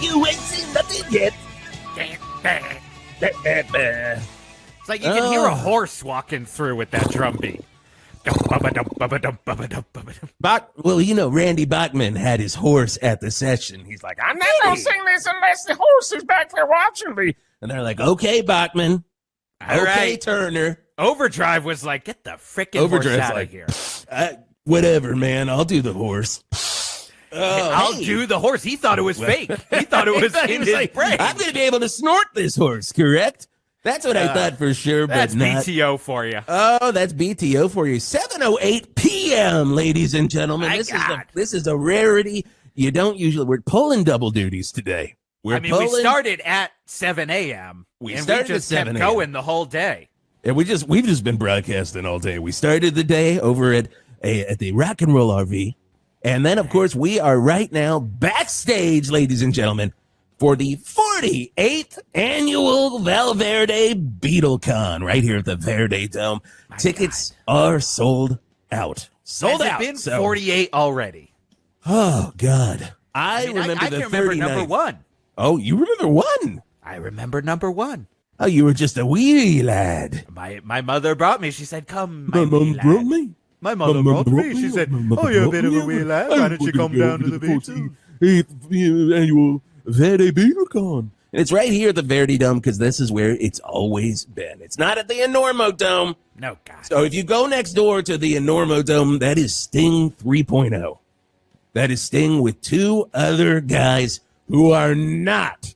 You ain't seen nothing yet. It's like you can hear a horse walking through with that drum beat. Well, you know, Randy Bachman had his horse at the session. He's like, I'm not going to sing this unless the horse is back there watching me. And they're like, okay, Bachman. All okay, right. Turner. Overdrive was like, get the frickin' horse out of here. Whatever, man. I'll do the horse. I'll do the horse. He thought it was fake. He thought it was in his brain. I'm going to be able to snort this horse, correct? That's what I thought for sure, but that's not. BTO for you. Oh, that's BTO for you. 7:08 p.m., ladies and gentlemen. This is a rarity. You don't usually. We're pulling double duties today. We started at 7 a.m. We just kept going the whole day. And we've just been broadcasting all day. We started the day over at the Rock and Roll RV, and then of course we are right now backstage, ladies and gentlemen, for the 48th annual Val Verde BeatleCon right here at the Verde Dome. Tickets are sold out. Sold out. Has it been 48 already? Oh God, I remember I the can remember 39th. number one. Oh, you remember one? I remember number one. Oh, you were just a wee lad. My mother brought me. She said, "Come, My mom brought me. My mother brought me. She said, "Oh, you're a bit of a wee lad. Why don't you come down to the beach?" Annual Verde BeatleCon. And it's right here at the Verde Dome because this is where it's always been. It's not at the Enormo Dome. No, God. So if you go next door to the Enormo Dome, that is Sting 3.0. That is Sting with two other guys who are not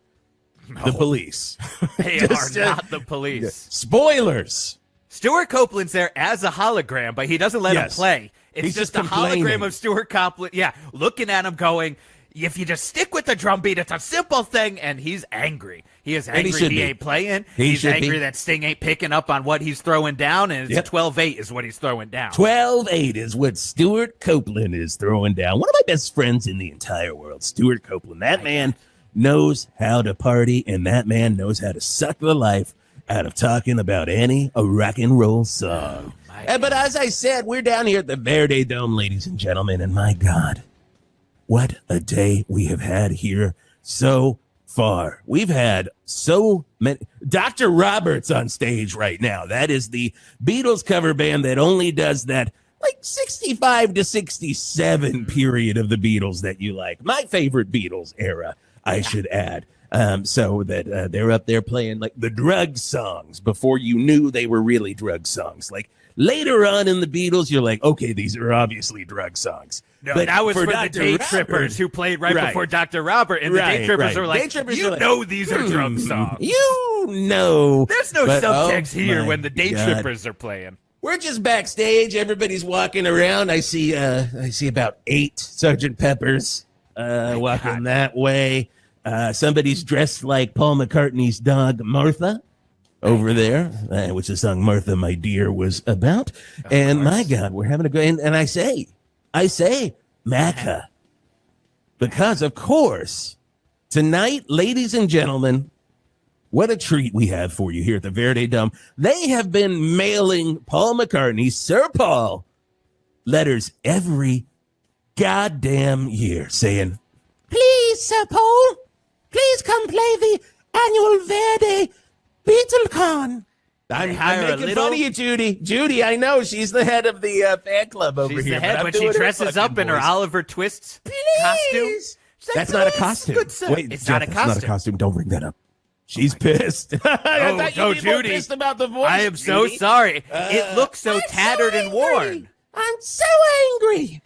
the police. They are not the police. Spoilers. Stuart Copeland's there as a hologram, but he doesn't let him play. It's He's just just a hologram complaining. of Stuart Copeland. Yeah, looking at him going, if you just stick with the drum beat, it's a simple thing. And he's angry. He is angry he ain't playing. He's angry that Sting ain't picking up on what he's throwing down. And it's 12-8 is what he's throwing down. 12-8 is what Stuart Copeland is throwing down. One of my best friends in the entire world, Stuart Copeland. That man knows how to party, and that man knows how to suck the life out of talking about a rock and roll song. But as I said, we're down here at the Verde Dome, ladies and gentlemen, and my God, what a day we have had here so far. We've had so many. Dr. Roberts on stage right now. That is the Beatles cover band that only does that like 65 to 67 period of the Beatles that you like. My favorite Beatles era, I should add. So that they're up there playing like the drug songs before you knew they were really drug songs. Like later on in the Beatles, you're like, okay, these are obviously drug songs. No, but that was for Dr. the Day Robert, Trippers who played right before Dr. Robert. And the Day Trippers are like, these are drug songs. You know. There's no subtext here when the Day Trippers are playing. We're just backstage. Everybody's walking around. I see about 8 Sgt. Peppers walking that way. Somebody's dressed like Paul McCartney's dog, Martha, over there, which the song Martha, My Dear was about. And my God, we're having a great, and I say, Macca, because of course, tonight, ladies and gentlemen, what a treat we have for you here at the Verde Dome. They have been mailing Paul McCartney, Sir Paul, letters every goddamn year saying, please, Sir Paul, please come play the annual Verde BeatleCon. I'm making fun of you, Judy. Judy, I know. She's the head of the fan club over here. She's the head, but she dresses up in her Oliver Twist costume. That's not a costume. Wait, it's Jeff, not a It's costume. not a costume. Don't bring that up. She's pissed. I thought you'd be more Judy. pissed about the voice, I am so Judy. sorry. It looks so tattered and worn. I'm so angry.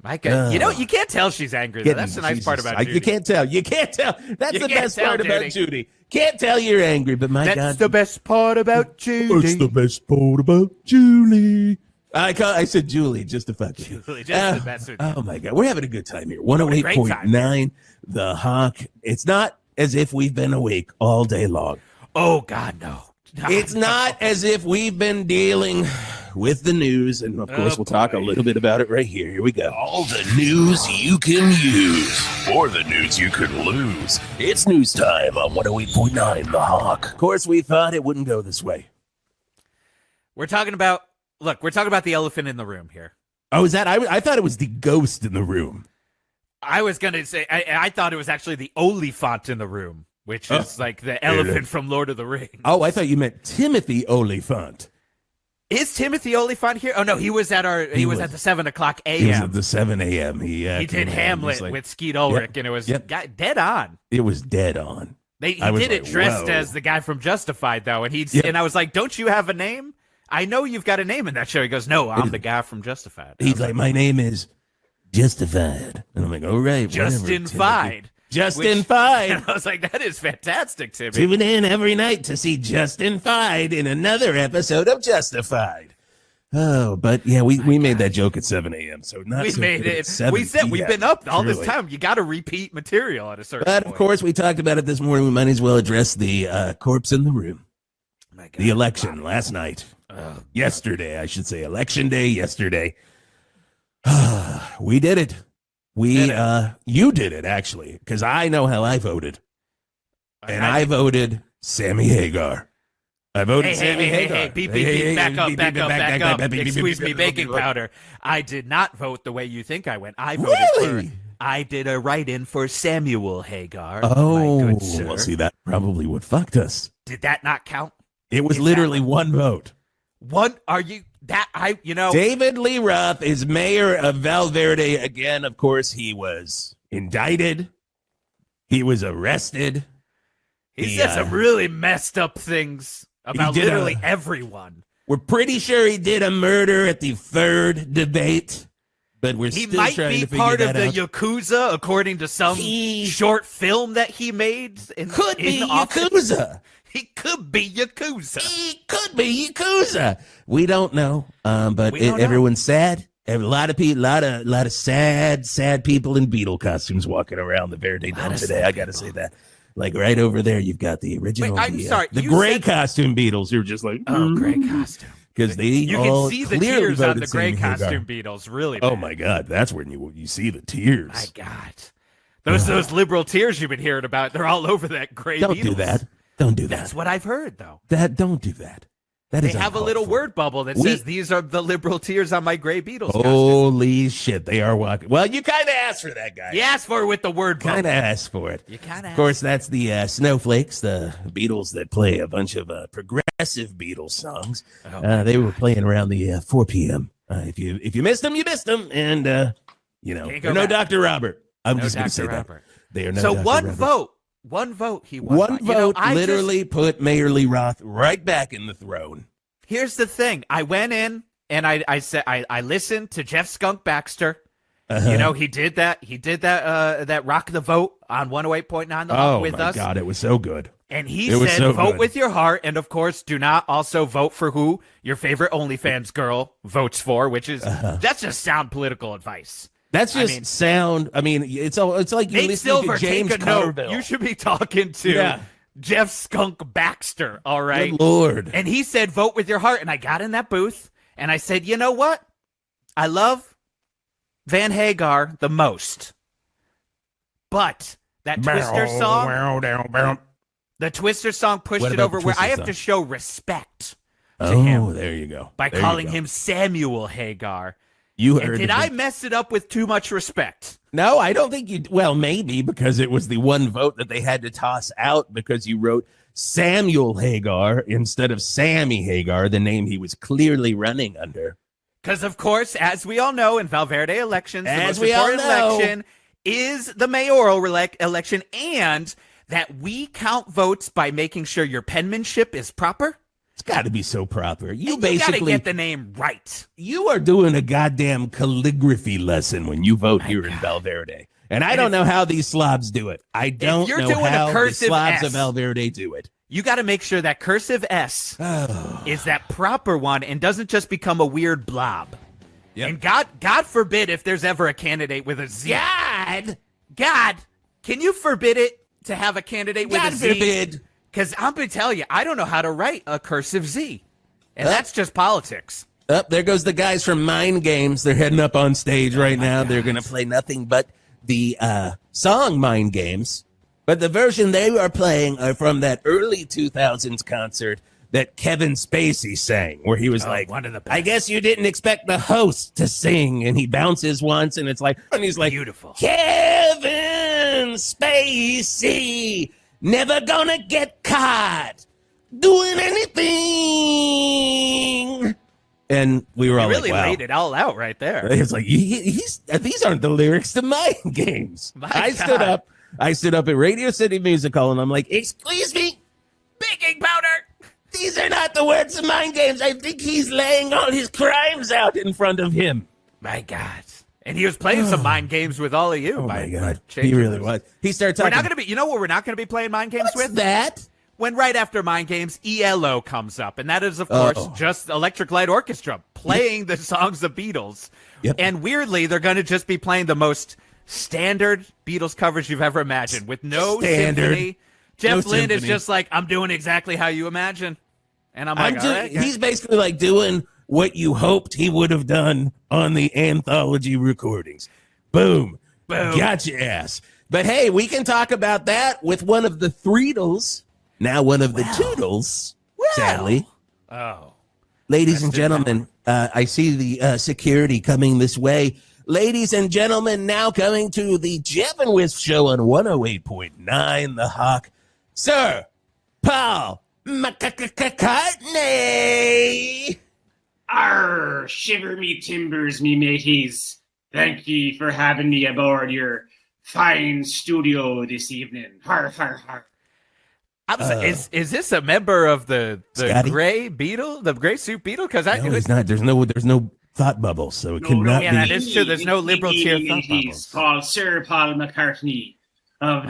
Micah, you can't tell she's angry, though. That's the nice part about Judy. You can't tell. You can't tell. That's the best part about Judy. Can't tell you're angry, but my God. That's the best part about Judy. That's the best part about Julie. I said Julie just to fuck you. Julie, just the best. Oh, my God. We're having a good time here. 108.9, The Hawk. It's not as if we've been awake all day long. Oh, God, no. It's not as if we've been dealing with the news. And, of course, we'll talk a little bit about it right here. Here we go. All the news you can use or the news you could lose. It's news time on 108.9 The Hawk. Of course, we thought it wouldn't go this way. We're talking about the elephant in the room here. Oh, is that? I thought it was the ghost in the room. I was going to say, I thought it was actually the Oliphant in the room, which is like the elephant from Lord of the Rings. Oh, I thought you meant Timothy Oliphant. Is Timothy Oliphant here? Oh no, he was at he was at the 7 o'clock a.m. He was at the 7 a.m. He did Hamlet with Skeet Ulrich, and it was dead on. It was dead on. He did it dressed as the guy from Justified, though, and and I was like, "Don't you have a name? I know you've got a name in that show." He goes, "No, I'm the guy from Justified." He's like, "My name is Justified," and I'm like, "All right, Justified." Justified. And I was like, "That is fantastic, Timmy." Tune in every night to see Justified in another episode of Justified. Oh, but yeah, we made that joke at 7 a.m. So not we so made good it. At 7 we said we've been up all truly. this time. You got to repeat material at a certain But point. of course, we talked about it this morning. We might as well address the corpse in the room. My God. The election last night. Yesterday, I should say. Election day yesterday. We did it. You did it, actually, because I know how I voted. And I voted Sammy Hagar. I voted Sammy Hagar. Hey, beep, back up. Excuse me, baking powder. I did not vote the way you think I went. I voted I did a write-in for Samuel Hagar. Oh, my good sir. Well, see, that probably what fucked us. Did that not count? It was literally one vote. David Lee Roth is mayor of Val Verde again. Of course, he was indicted. He was arrested. He said some really messed up things about literally everyone. We're pretty sure he did a murder at the third debate, but he might be part of the Yakuza, according to some short film that he made. Could be Yakuza. He could be Yakuza. He could be Yakuza. We don't know, but everyone's sad. A lot of people, a lot of sad people in Beatle costumes walking around the Verde Dome today. I got to say that. Like right over there, you've got the original. Wait, I'm sorry. The gray costume Beatles. You're just like, gray costume. Because you can see the tears on the gray costume Beatles. Really bad. Oh my God, that's when you see the tears. My God, those liberal tears you've been hearing about, they're all over that gray. Don't Beatles. do that. Don't do that. That's what I've heard, though. Don't do that. They have a little word bubble that says, "These are the liberal tears on my gray Beatles costume." Holy shit, they are walking. Well, you kind of asked for that, guy. You asked for it with the word bubble. Kind of asked for it. You kind of. Of course, that's the Snowflakes, the Beatles that play a bunch of progressive Beatles songs. They were playing around the 4 p.m. If you missed them, you missed them, and they're no Dr. Robert. I'm just going to say that. They are no. So Dr. one Robert. vote. One vote he won. One vote literally put Mayor Lee Roth right back in the throne. Here's the thing. I went in and I said I listened to Jeff Skunk Baxter. He did that. He did that Rock the Vote on 108.9 The Hawk with us. Oh my God, it was so good. And he said, vote with your heart, and of course, do not also vote for who your favorite OnlyFans girl votes for, which is that's just sound political advice. That's just sound. I mean, it's like you listen to James Carville. You should be talking to Jeff Skunk Baxter, all right? Good Lord. And he said, vote with your heart. And I got in that booth, and I said, you know what? I love Van Hagar the most. But that Twister song, pushed it over where I have to show respect to him. Oh, there you go. By calling him Samuel Hagar. You heard did I mess it up with too much respect? No, I don't think you. Well, maybe because it was the one vote that they had to toss out because you wrote Samuel Hagar instead of Sammy Hagar, the name he was clearly running under. Because, of course, as we all know, in Val Verde elections, the most important election is the mayoral election, and that we count votes by making sure your penmanship is proper. It's got to be so proper. You got to basically get the name right. You are doing a goddamn calligraphy lesson when you vote here in Val Verde. And I don't know how these slobs do it. I don't know how the slobs of Val Verde do it. You got to make sure that cursive S is that proper one and doesn't just become a weird blob. Yep. And God forbid if there's ever a candidate with a Z. God, can you forbid it to have a candidate with a Z? God forbid. Because I'm going to tell you, I don't know how to write a cursive Z. And that's just politics. There goes the guys from Mind Games. They're heading up on stage right now. They're going to play nothing but the song Mind Games. But the version they are playing are from that early 2000s concert that Kevin Spacey sang, where he was like, one of the best. I guess you didn't expect the host to sing, and he bounces once, and it's like, and he's like, beautiful. Kevin Spacey, never gonna get caught doing anything. And we were all really like, wow. laid it all out right there. It's like, these aren't the lyrics to Mind Games. I stood up at Radio City Music Hall, and I'm like, excuse me, baking powder. These are not the words of Mind Games. I think he's laying all his crimes out in front of him. My God. And he was playing some mind games with all of you. Oh, my God. He really was. He started talking. We're not going to be, you know what we're not going to be playing mind games with? That? When right after mind games, ELO comes up. And that is, of course, just Electric Light Orchestra playing the songs of Beatles. Yep. And weirdly, they're going to just be playing the most standard Beatles covers you've ever imagined with no symphony. Jeff Lynne is just like, I'm doing exactly how you imagine. And I'm like, all right. He's basically like doing what you hoped he would have done on the anthology recordings. Boom. Boom. Gotcha ass. But hey, we can talk about that with one of the Threedles, now one of the Toodles, sadly. Oh. Ladies and gentlemen, I see the security coming this way. Ladies and gentlemen, now coming to the Geoff and Whisp show on 108.9 The Hawk. Sir, Paul McCartney. Arr, shiver me timbers, me mateys. Thank ye for having me aboard your fine studio this evening. Har, har, har. Is this a member of the Scotty? gray beetle, the gray suit beetle? Because No, it's not. There's no thought bubble, so it cannot be. that is true. There's no liberal tier thought mateys, bubbles. Sir Paul McCartney of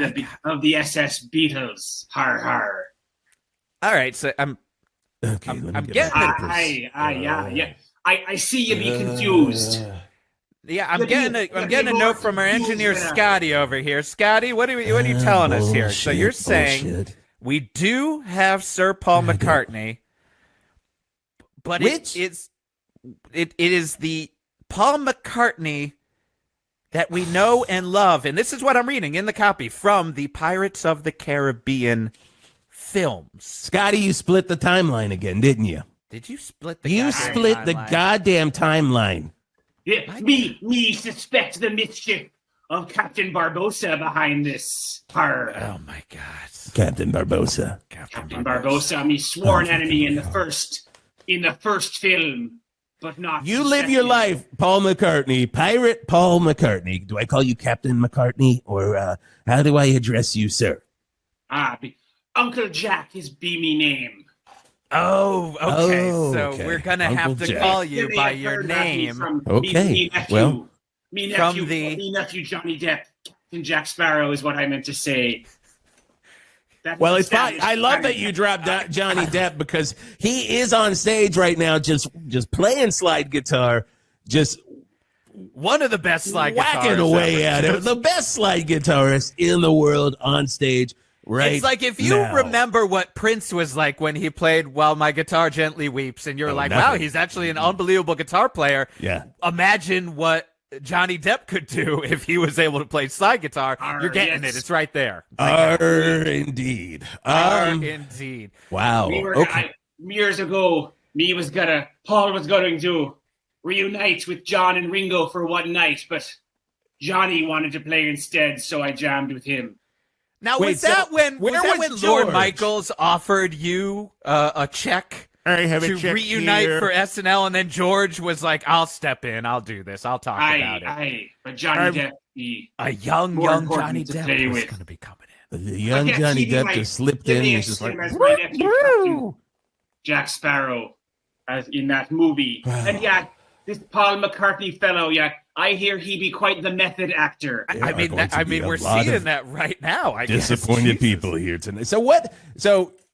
the SS Beatles. Har, har. All right, so I'm getting it. I see you be confused. Yeah, I'm getting a note from our engineer Scotty over here. Scotty, what are you telling us here? So you're saying we do have Sir Paul McCartney, but it is the Paul McCartney that we know and love, and this is what I'm reading in the copy from the Pirates of the Caribbean films. Scotty, you split the timeline again, didn't you? Did you split the goddamn timeline. Yeah, me suspect the mischief of Captain Barbossa behind this. Har. Oh my God, Captain Barbossa. Captain Barbossa, me sworn enemy in the first film, but not. You live your life, Paul McCartney, Pirate Paul McCartney. Do I call you Captain McCartney, or how do I address you, sir? Uncle Jack is be me name. Oh, okay. Oh, so we're gonna have to call you by your name. Okay. Me nephew Johnny Depp and Jack Sparrow is what I meant to say. Well, it's fine. I love that you dropped Johnny Depp because he is on stage right now, just playing slide guitar, just one of the best slide whacking away at it. The best slide guitarist in the world on stage. Right. It's like if you remember what Prince was like when he played While My Guitar Gently Weeps, and you're like, wow, he's actually an unbelievable guitar player. Yeah. Imagine what Johnny Depp could do if he was able to play slide guitar. You're getting it. It's right there. Indeed. Indeed. Wow. Years ago, Paul was going to reunite with John and Ringo for one night, but Johnny wanted to play instead, so I jammed with him. Now, was that when Lorne Michaels offered you a check to reunite for SNL, and then George was like, I'll step in, I'll do this, I'll talk about it. But Johnny Depp, a young Johnny Depp was going to be coming in. The young Johnny Depp just slipped in. He's just like, Jack Sparrow in that movie. And this Paul McCartney fellow, I hear he be quite the method actor. I mean, we're seeing that right now. I guess. Disappointed people here tonight. So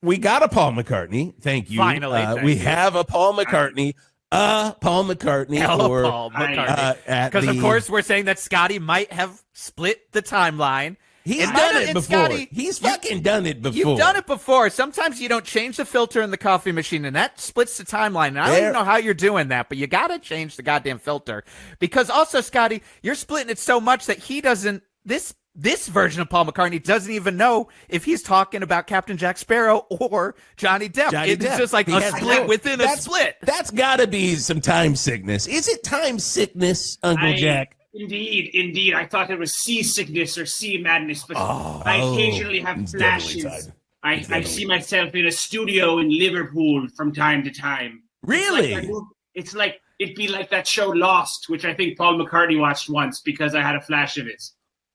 we got a Paul McCartney. Thank you. Finally, we have a Paul McCartney. Paul McCartney. Paul McCartney. Because of course we're saying that Scotty might have split the timeline. He's done it before. Scotty, he's fucking done it before. You've done it before. Sometimes you don't change the filter in the coffee machine, and that splits the timeline. And I don't even know how you're doing that, but you got to change the goddamn filter. Because also, Scotty, you're splitting it so much that he doesn't – this this version of Paul McCartney doesn't even know if he's talking about Captain Jack Sparrow or Johnny Depp. It's just like a split within a split. That's got to be some time sickness. Is it time sickness, Uncle Jack? Indeed. I thought it was seasickness or sea madness, but I occasionally have flashes. I see myself in a studio in Liverpool from time to time. Really? It's like it'd be like that show Lost, which I think Paul McCartney watched once because I had a flash of it.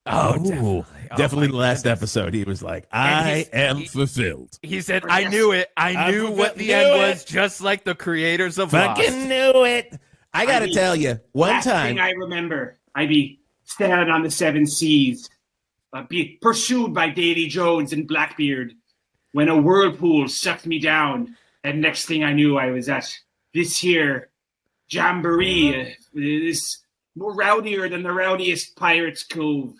Oh, definitely the last episode. He was like, I am fulfilled. He said, I knew it. I knew what the end was, just like the creators of Lost. Fucking knew it. I got to tell you, one time. Thing I remember, I'd be sailing on the seven seas, be pursued by Davy Jones and Blackbeard, when a whirlpool sucked me down. And next thing I knew, I was at this here jamboree, this more rowdier than the rowdiest Pirates Cove.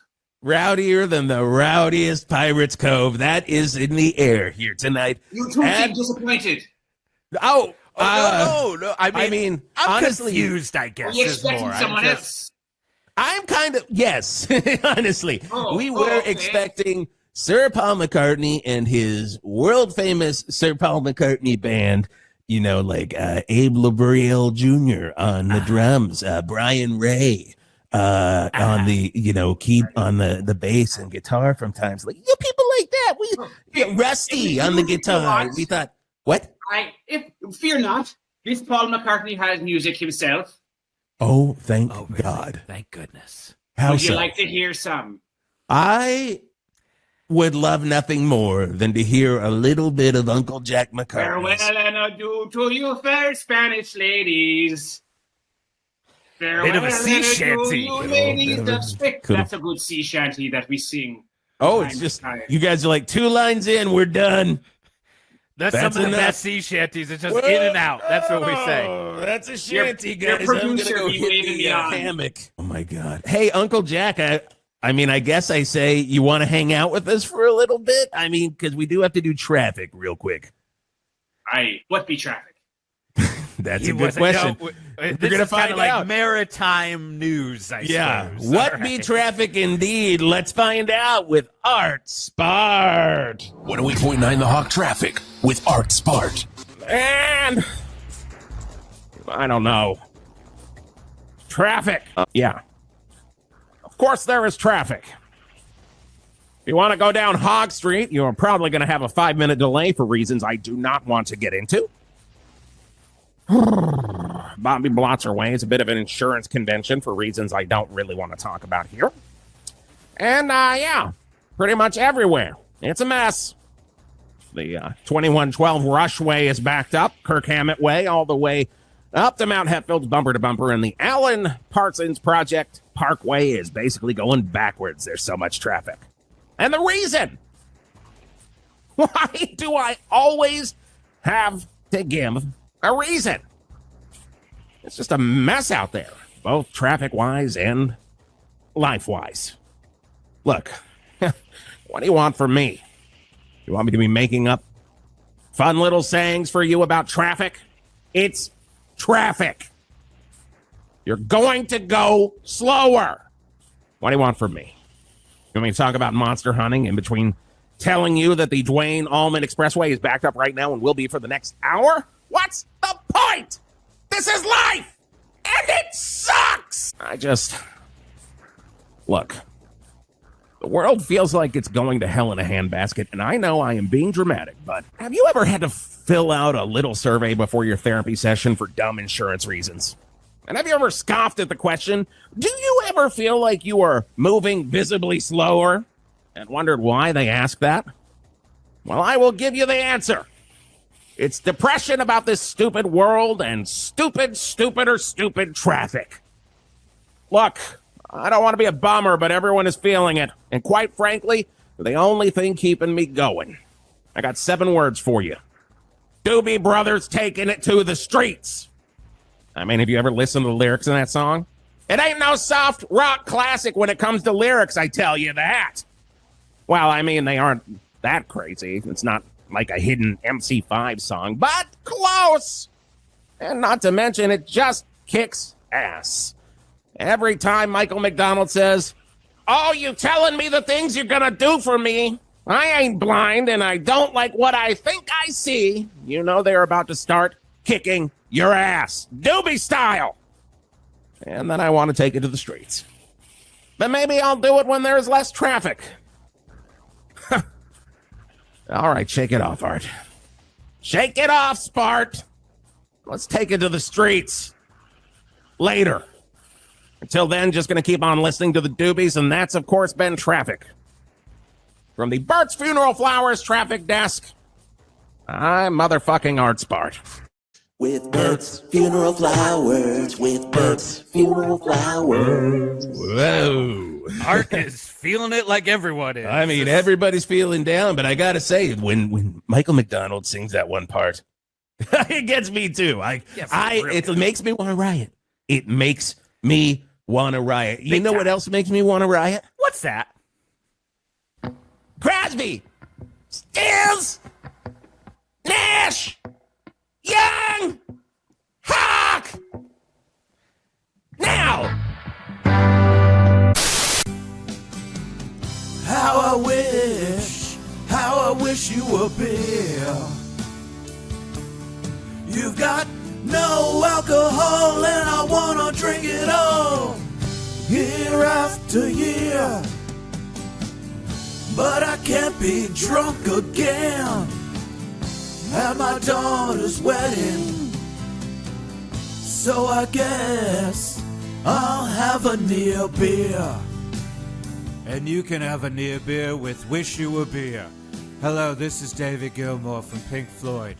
Rowdier than the rowdiest Pirates Cove. That is in the air here tonight. You two seem disappointed. No. I mean, I'm honestly, confused, I guess. Are you expecting someone else? I'm kind of, yes, honestly. We were expecting Sir Paul McCartney and his world-famous Sir Paul McCartney band, you know, like Abe Laboriel Jr. on the drums, Brian Ray on the, you know, keep on the bass and guitar from times. Like, people like that. Rusty on the guitar. We thought, what? Fear not. This Paul McCartney has music himself. Oh, thank God. Thank goodness. Would you like to hear some? I would love nothing more than to hear a little bit of Uncle Jack McCartney. Farewell and adieu to you fair Spanish ladies. Bit of a sea shanty. That's a good sea shanty that we sing. Oh, it's just, you guys are like 2 lines in, we're done. That's some of the best sea shanties. It's just in and out. That's what we say. That's a shanty, guys. Your I'm going to go hit the hammock. Oh, my God. Hey, Uncle Jack, I mean, I guess I say you want to hang out with us for a little bit? I mean, because we do have to do traffic real quick. What be traffic? That's a good question. We're going to find out. Like maritime news, I suppose. What be traffic indeed? Let's find out with Art Spart. 108.9 The Hawk Traffic with Art Spart. And I don't know. Traffic. Yeah. Of course there is traffic. If you want to go down Hog Street, you're probably going to have a 5-minute delay for reasons I do not want to get into. Bobby Blotzer Way is a bit of an insurance convention for reasons I don't really want to talk about here. And, pretty much everywhere. It's a mess. The 2112 Rush Way is backed up, Kirk Hammett Way, all the way up to Mount Hetfield's bumper to bumper, and the Alan Parsons Project Parkway is basically going backwards. There's so much traffic. And the reason? Why do I always have to give a reason? It's just a mess out there, both traffic-wise and life-wise. Look, what do you want from me? You want me to be making up fun little sayings for you about traffic? It's traffic. You're going to go slower. What do you want from me? You want me to talk about monster hunting in between telling you that the Dwayne Allman Expressway is backed up right now and will be for the next hour? What's the point? This is life, and it sucks. Look, the world feels like it's going to hell in a handbasket, and I know I am being dramatic, but have you ever had to fill out a little survey before your therapy session for dumb insurance reasons? And have you ever scoffed at the question, do you ever feel like you are moving visibly slower, and wondered why they asked that? Well, I will give you the answer. It's depression about this stupid world and stupid traffic. Look, I don't want to be a bummer, but everyone is feeling it. And quite frankly, the only thing keeping me going. I got 7 words for you. Doobie Brothers taking it to the streets. I mean, have you ever listened to the lyrics in that song? It ain't no soft rock classic when it comes to lyrics, I tell you that. Well, I mean, they aren't that crazy. It's not like a hidden MC5 song, but close. And not to mention, it just kicks ass. Every time Michael McDonald says, Oh, you telling me the things you're gonna do for me? I ain't blind, and I don't like what I think I see. You know they're about to start kicking your ass, doobie style. And then I want to take it to the streets. But maybe I'll do it when there's less traffic. All right, shake it off, Art. Shake it off, Spart. Let's take it to the streets. Later. Until then, just gonna keep on listening to the doobies, and that's, of course, been traffic. From the Bert's Funeral Flowers traffic desk, I'm motherfucking Art Spart. With Bert's Funeral Flowers, with Bert's Funeral Flowers. Whoa. Art is feeling it like everyone is. I mean, everybody's feeling down, but I gotta say, when Michael McDonald sings that one part, it gets me too. It makes me want to riot. It makes me want to riot. You know what else makes me want to riot? What's that? Crosby, Stills, Nash, Young, Hawk. Now. How I wish you were beer. You've got no alcohol and I wanna drink it all, year after year. But I can't be drunk again at my daughter's wedding. So I guess I'll have a near beer. And you can have a near beer with Wish You Were Beer. Hello, this is David Gilmour from Pink Floyd.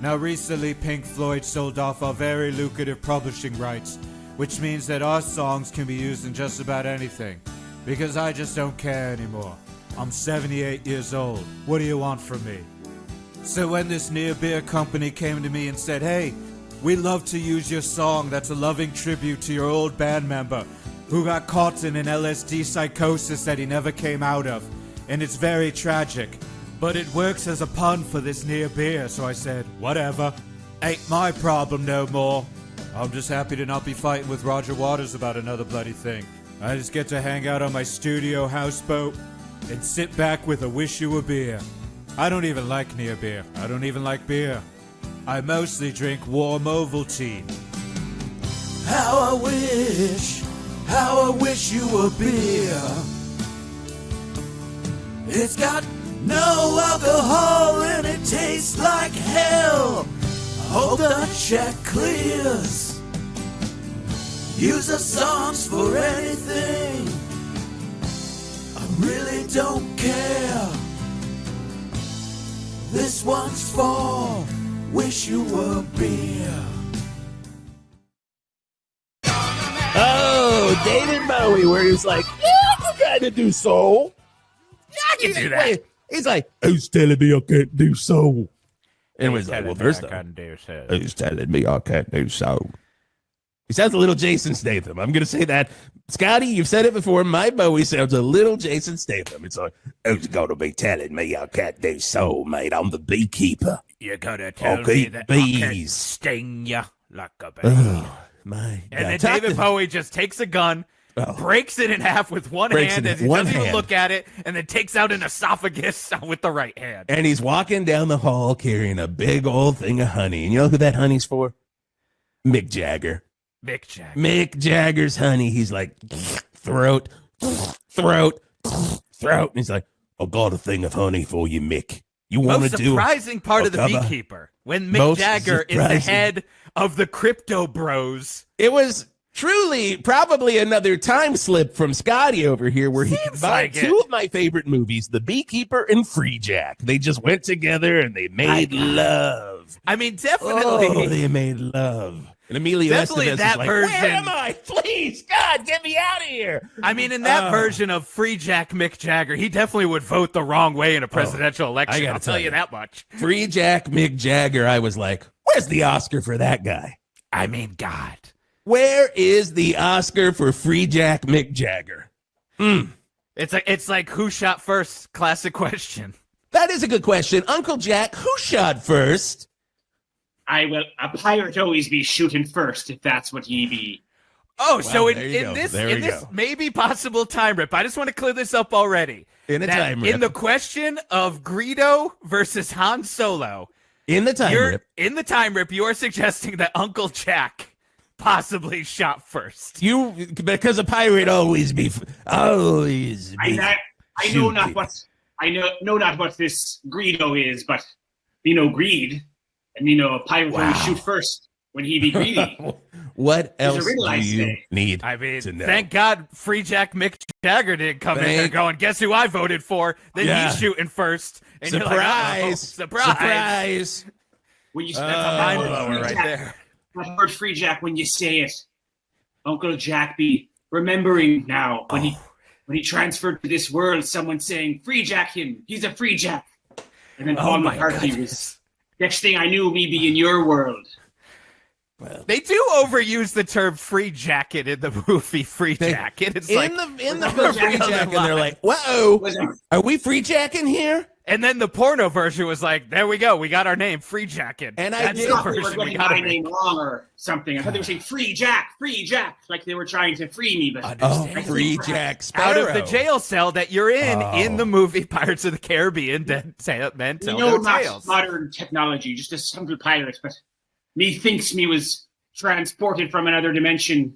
Now recently Pink Floyd sold off our very lucrative publishing rights, which means that our songs can be used in just about anything, because I just don't care anymore. I'm 78 years old. What do you want from me? So when this near beer company came to me and said, hey, we'd love to use your song that's a loving tribute to your old band member who got caught in an LSD psychosis that he never came out of, and it's very tragic, but it works as a pun for this near beer, so I said, whatever. Ain't my problem no more. I'm just happy to not be fighting with Roger Waters about another bloody thing. I just get to hang out on my studio houseboat and sit back with a Wish You Were Beer. I don't even like near beer. I don't even like beer. I mostly drink warm Ovaltine. How I wish you were beer. It's got no alcohol and it tastes like hell. Hope the check clears. Use the songs for anything. I really don't care. This one's for Wish You Were Beer. Oh, David Bowie, where he was like, yeah, I can kind of do soul. I can do that. He's like, who's telling me I can't do soul? And it was like, well, first off, who's telling me I can't do soul? He sounds a little Jason Statham. I'm going to say that. Scotty, you've said it before. My Bowie sounds a little Jason Statham. It's like, who's going to be telling me I can't do soul, mate? I'm the beekeeper. You're going to tell I'll me keep that bees. I can sting you like a bee. Oh, my God. And then David Bowie just takes a gun, breaks it in half with one hand as he doesn't even look at it, and then takes out an esophagus with the right hand. And he's walking down the hall carrying a big old thing of honey. And you know who that honey's for? Mick Jagger. Mick Jagger's honey. He's like, throat. And he's like, I got a thing of honey for you, Mick. You want to do Most surprising part of the Beekeeper, when Mick Jagger is the head of the Crypto Bros. It was truly probably another time slip from Scotty over here where he combined two of my favorite movies, The Beekeeper and Freejack. They just went together and they made love. I mean, definitely. Oh, they made love. And Emilio Estevez that is like, version, where am I? Please, God, get me out of here. I mean, in that version of Freejack Mick Jagger, he definitely would vote the wrong way in a presidential election. I'll tell you that much. Freejack Mick Jagger, I was like, where's the Oscar for that guy? I mean, God. Where is the Oscar for Freejack Mick Jagger? It's like who shot first? Classic question. That is a good question. Uncle Jack, who shot first? A pirate always be shooting first, if that's what ye be. Oh, so there you go. in There we this go. maybe possible time rip, I just want to clear this up already. In a time rip. In the question of Greedo versus Han Solo, In the time rip. in the time rip, you are suggesting that Uncle Jack possibly shot first. Because a pirate always be always. I know not what this Greedo is, but greed, and a pirate always shoot first when he be greedy. What else riddle, I do you say. need I mean, to know? thank God Freejack Mick Jagger didn't come in there going, guess who I voted for? Then he's shooting first. And Surprise! You're like, oh, Surprise! When you That's a mind blower right there. I heard Freejack when you say it. Uncle Jack be remembering now when he transferred to this world. Someone saying Freejack him. He's a Freejack. And then Paul McCartney was. Next thing I knew, me be in your world. They do overuse the term free jacket in the movie Free Jacket. It's in the free jacket, and they're like, "Whoa, are we free jacking here?" And then the porno version was like, "There we go, we got our name, Free Jacket." And I thought they were getting my name wrong or something. I thought they were saying Free Jack, like they were trying to free me. But Free Jack Sparrow. Out of the jail cell that you're in the movie Pirates of the Caribbean, Dead Men Tell No Tales. Not modern technology, just a simple pirate, but me thinks me was transported from another dimension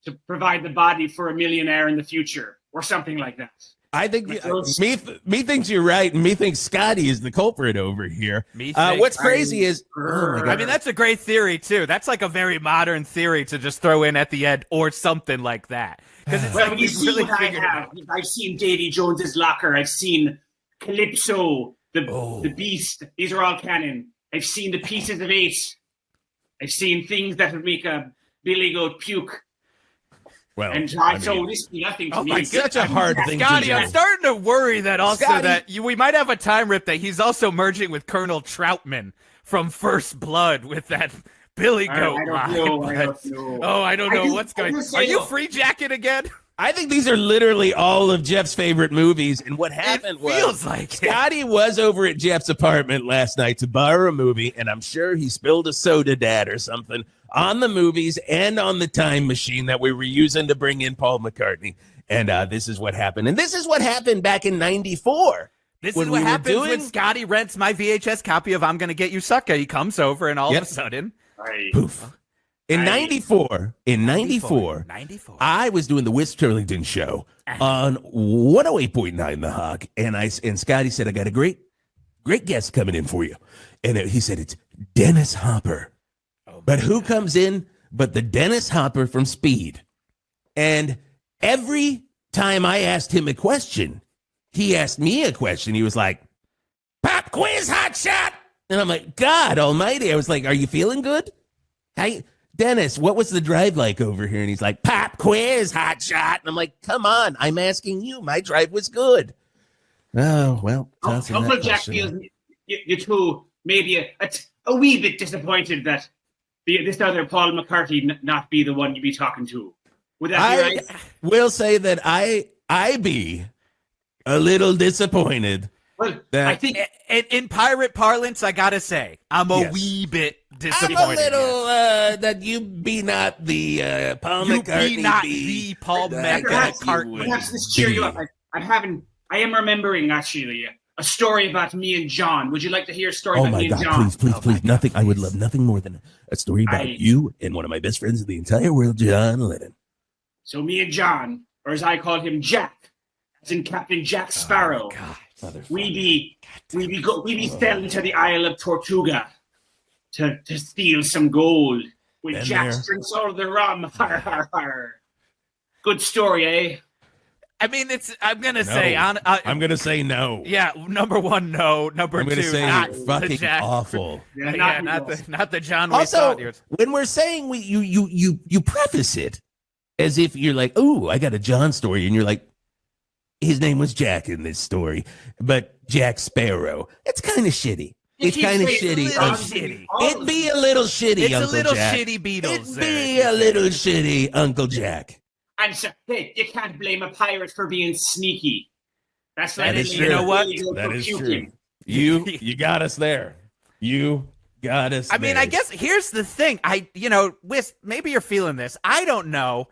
to provide the body for a millionaire in the future or something like that. I think me thinks you're right, and me thinks Scotty is the culprit over here. What's crazy is, I mean, that's a great theory too. That's like a very modern theory to just throw in at the end or something like that. Because it's like you see really what I have. I've seen Davy Jones's locker. I've seen Calypso, the Beast. These are all canon. I've seen the Pieces of Eight. I've seen things that would make a billy goat puke. Well, so this be nothing to me. It's such a hard thing Scotty, to do. I'm starting to worry that also Scotty. we might have a time rip that he's also merging with Colonel Troutman from First Blood with that Billy Goat I don't know. Oh, I don't know what's going on. Are you Free Jacket again? I think these are literally all of Jeff's favorite movies. And what happened feels like Scotty was over at Jeff's apartment last night to borrow a movie, and I'm sure he spilled a soda dad or something on the movies and on the time machine that we were using to bring in Paul McCartney. And this is what happened. And this is what happened back in 94. This is what happens when Scotty rents my VHS copy of I'm Gonna Get You Sucker. He comes over and all of a sudden, poof. In 94, I was doing the Whisp Turlington show on 108.9 The Hawk, and Scotty said, I got a great guest coming in for you. And he said, it's Dennis Hopper. But who comes in but the Dennis Hopper from Speed? And every time I asked him a question, he asked me a question. He was like, pop quiz, hot shot. And I'm like, God almighty. I was like, are you feeling good? Hey, Dennis, what was the drive like over here? And he's like, pop quiz, hot shot. And I'm like, come on, I'm asking you. My drive was good. Oh, well. Uncle Jack feels you two maybe a wee bit disappointed that this other Paul McCartney not be the one you be talking to. Would that be right? Will say that I be a little disappointed. Well, that I think in pirate parlance, I gotta say, I'm a wee bit disappointed. I'm a little that you be not the Paul McCartney. You be not the Paul McCartney. Perhaps this cheer you up. I am remembering actually a story about me and John. Would you like to hear a story about me and John? Please. Nothing. I would love nothing more than a story about you and one of my best friends in the entire world, John Lennon. So me and John, or as I call him, Jack, as in Captain Jack Sparrow. We be sailing to the Isle of Tortuga to steal some gold. With Jack drinks all the rum. Har, har, har. Good story, eh? I mean, I'm gonna say no. Yeah, number one, no. Number I'm two, say not fucking Jack. awful. Not the John we also, thought. When we're saying you preface it as if you're like, oh, I got a John story, and you're like, his name was Jack in this story, but Jack Sparrow. It's kind of shitty. It's kind of shitty. It'd be a little shitty, it's Uncle a little Jack. shitty Beatles. It'd be a little shitty, Uncle Jack. I'm sorry. Hey, you can't blame a pirate for being sneaky. That is true. You know what? That is true. You got us there. You Goddess. I mean, I guess here's the thing. Wisp, maybe you're feeling this. I don't know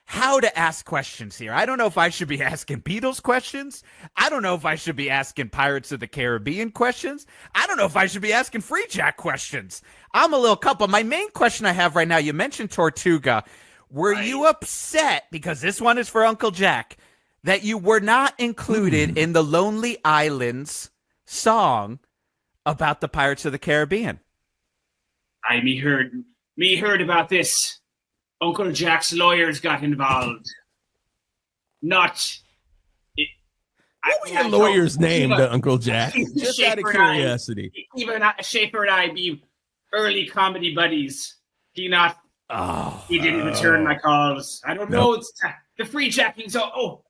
how to ask questions here. I don't know if I should be asking Beatles questions. I don't know if I should be asking Pirates of the Caribbean questions. I don't know if I should be asking Freejack questions. I'm a little couple. My main question I have right now, you mentioned Tortuga. Were you upset, because this one is for Uncle Jack, that you were not included in the Lonely Islands song about the Pirates of the Caribbean? Me heard about this. Uncle Jack's lawyers got involved. What was your lawyer's name to Uncle Jack? Just out of curiosity. Even Schaefer and I be early comedy buddies. He didn't return my calls. I don't know. It's the free jacking. So,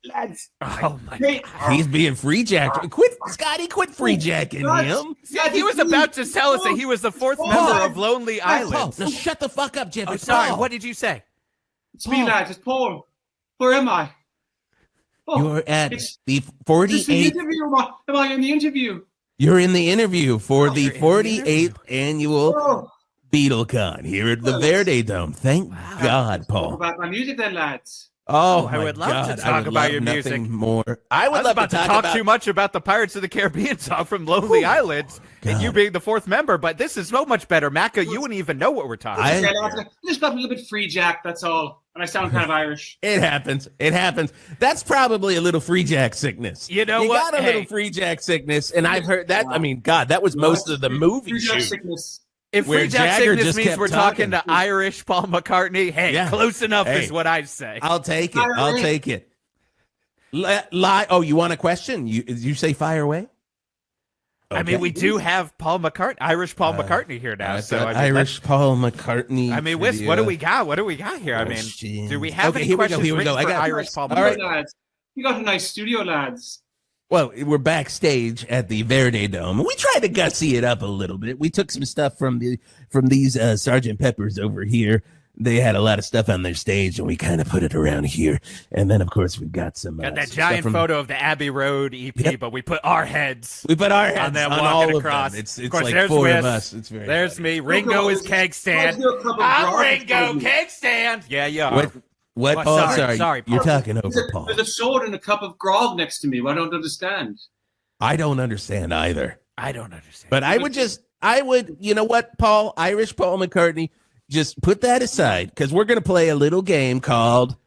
lads. Oh my God. He's being free jacked. Quit free jacking him. Yeah, he was about to tell us that he was the fourth member of Lonely Island. Now shut the fuck up, Geoff. Oh, sorry. What did you say? It's me, lads. It's Paul. Where am I? You're at the 48th. Am I in the interview? You're in the interview for the 48th annual BeatleCon here at the Verde Dome. Thank God, Paul. Talk about my music then, lads. Oh, I would love to talk about your music more. I would love to talk too much about the Pirates of the Caribbean song from Lonely Islands and you being the fourth member, but this is so much better. Macca, you wouldn't even know what we're talking about. I just got a little bit free jack, that's all. And I sound kind of Irish. It happens. That's probably a little free jack sickness. You know you what? got a little free jack sickness, and I've heard that. I mean, God, that was most of the movie shoot. Sickness. If Where Freejack Jagger sickness just means kept we're talking to Irish Paul McCartney, close enough is what I say. I'll take it. You want a question? You say fire away? Okay. I mean, we do have Paul McCartney, Irish Paul McCartney here now. So Irish Paul McCartney. I mean, what do we got? What do we got here? I mean, do we have any questions here we go. for Irish Paul McCartney? All right, lads. You got a nice studio, lads. Well, we're backstage at the Verde Dome. We tried to gutsy it up a little bit. We took some stuff from these Sgt. Peppers over here. They had a lot of stuff on their stage, and we kind of put it around here. And then, of course, we've got some. Got that giant photo of the Abbey Road EP, but we put our heads. We put our heads on them all across. Of them. It's of course, like there's four Whisp. of us. It's very. There's funny. me. Ringo is keg stand. I'm Ringo keg stand. Yeah, you are. What? Paul? Sorry. You're talking over Paul. There's a sword and a cup of grog next to me. I don't understand. I don't understand either. I don't understand. But I would, you know what, Paul, Irish Paul McCartney, just put that aside, because we're going to play a little game called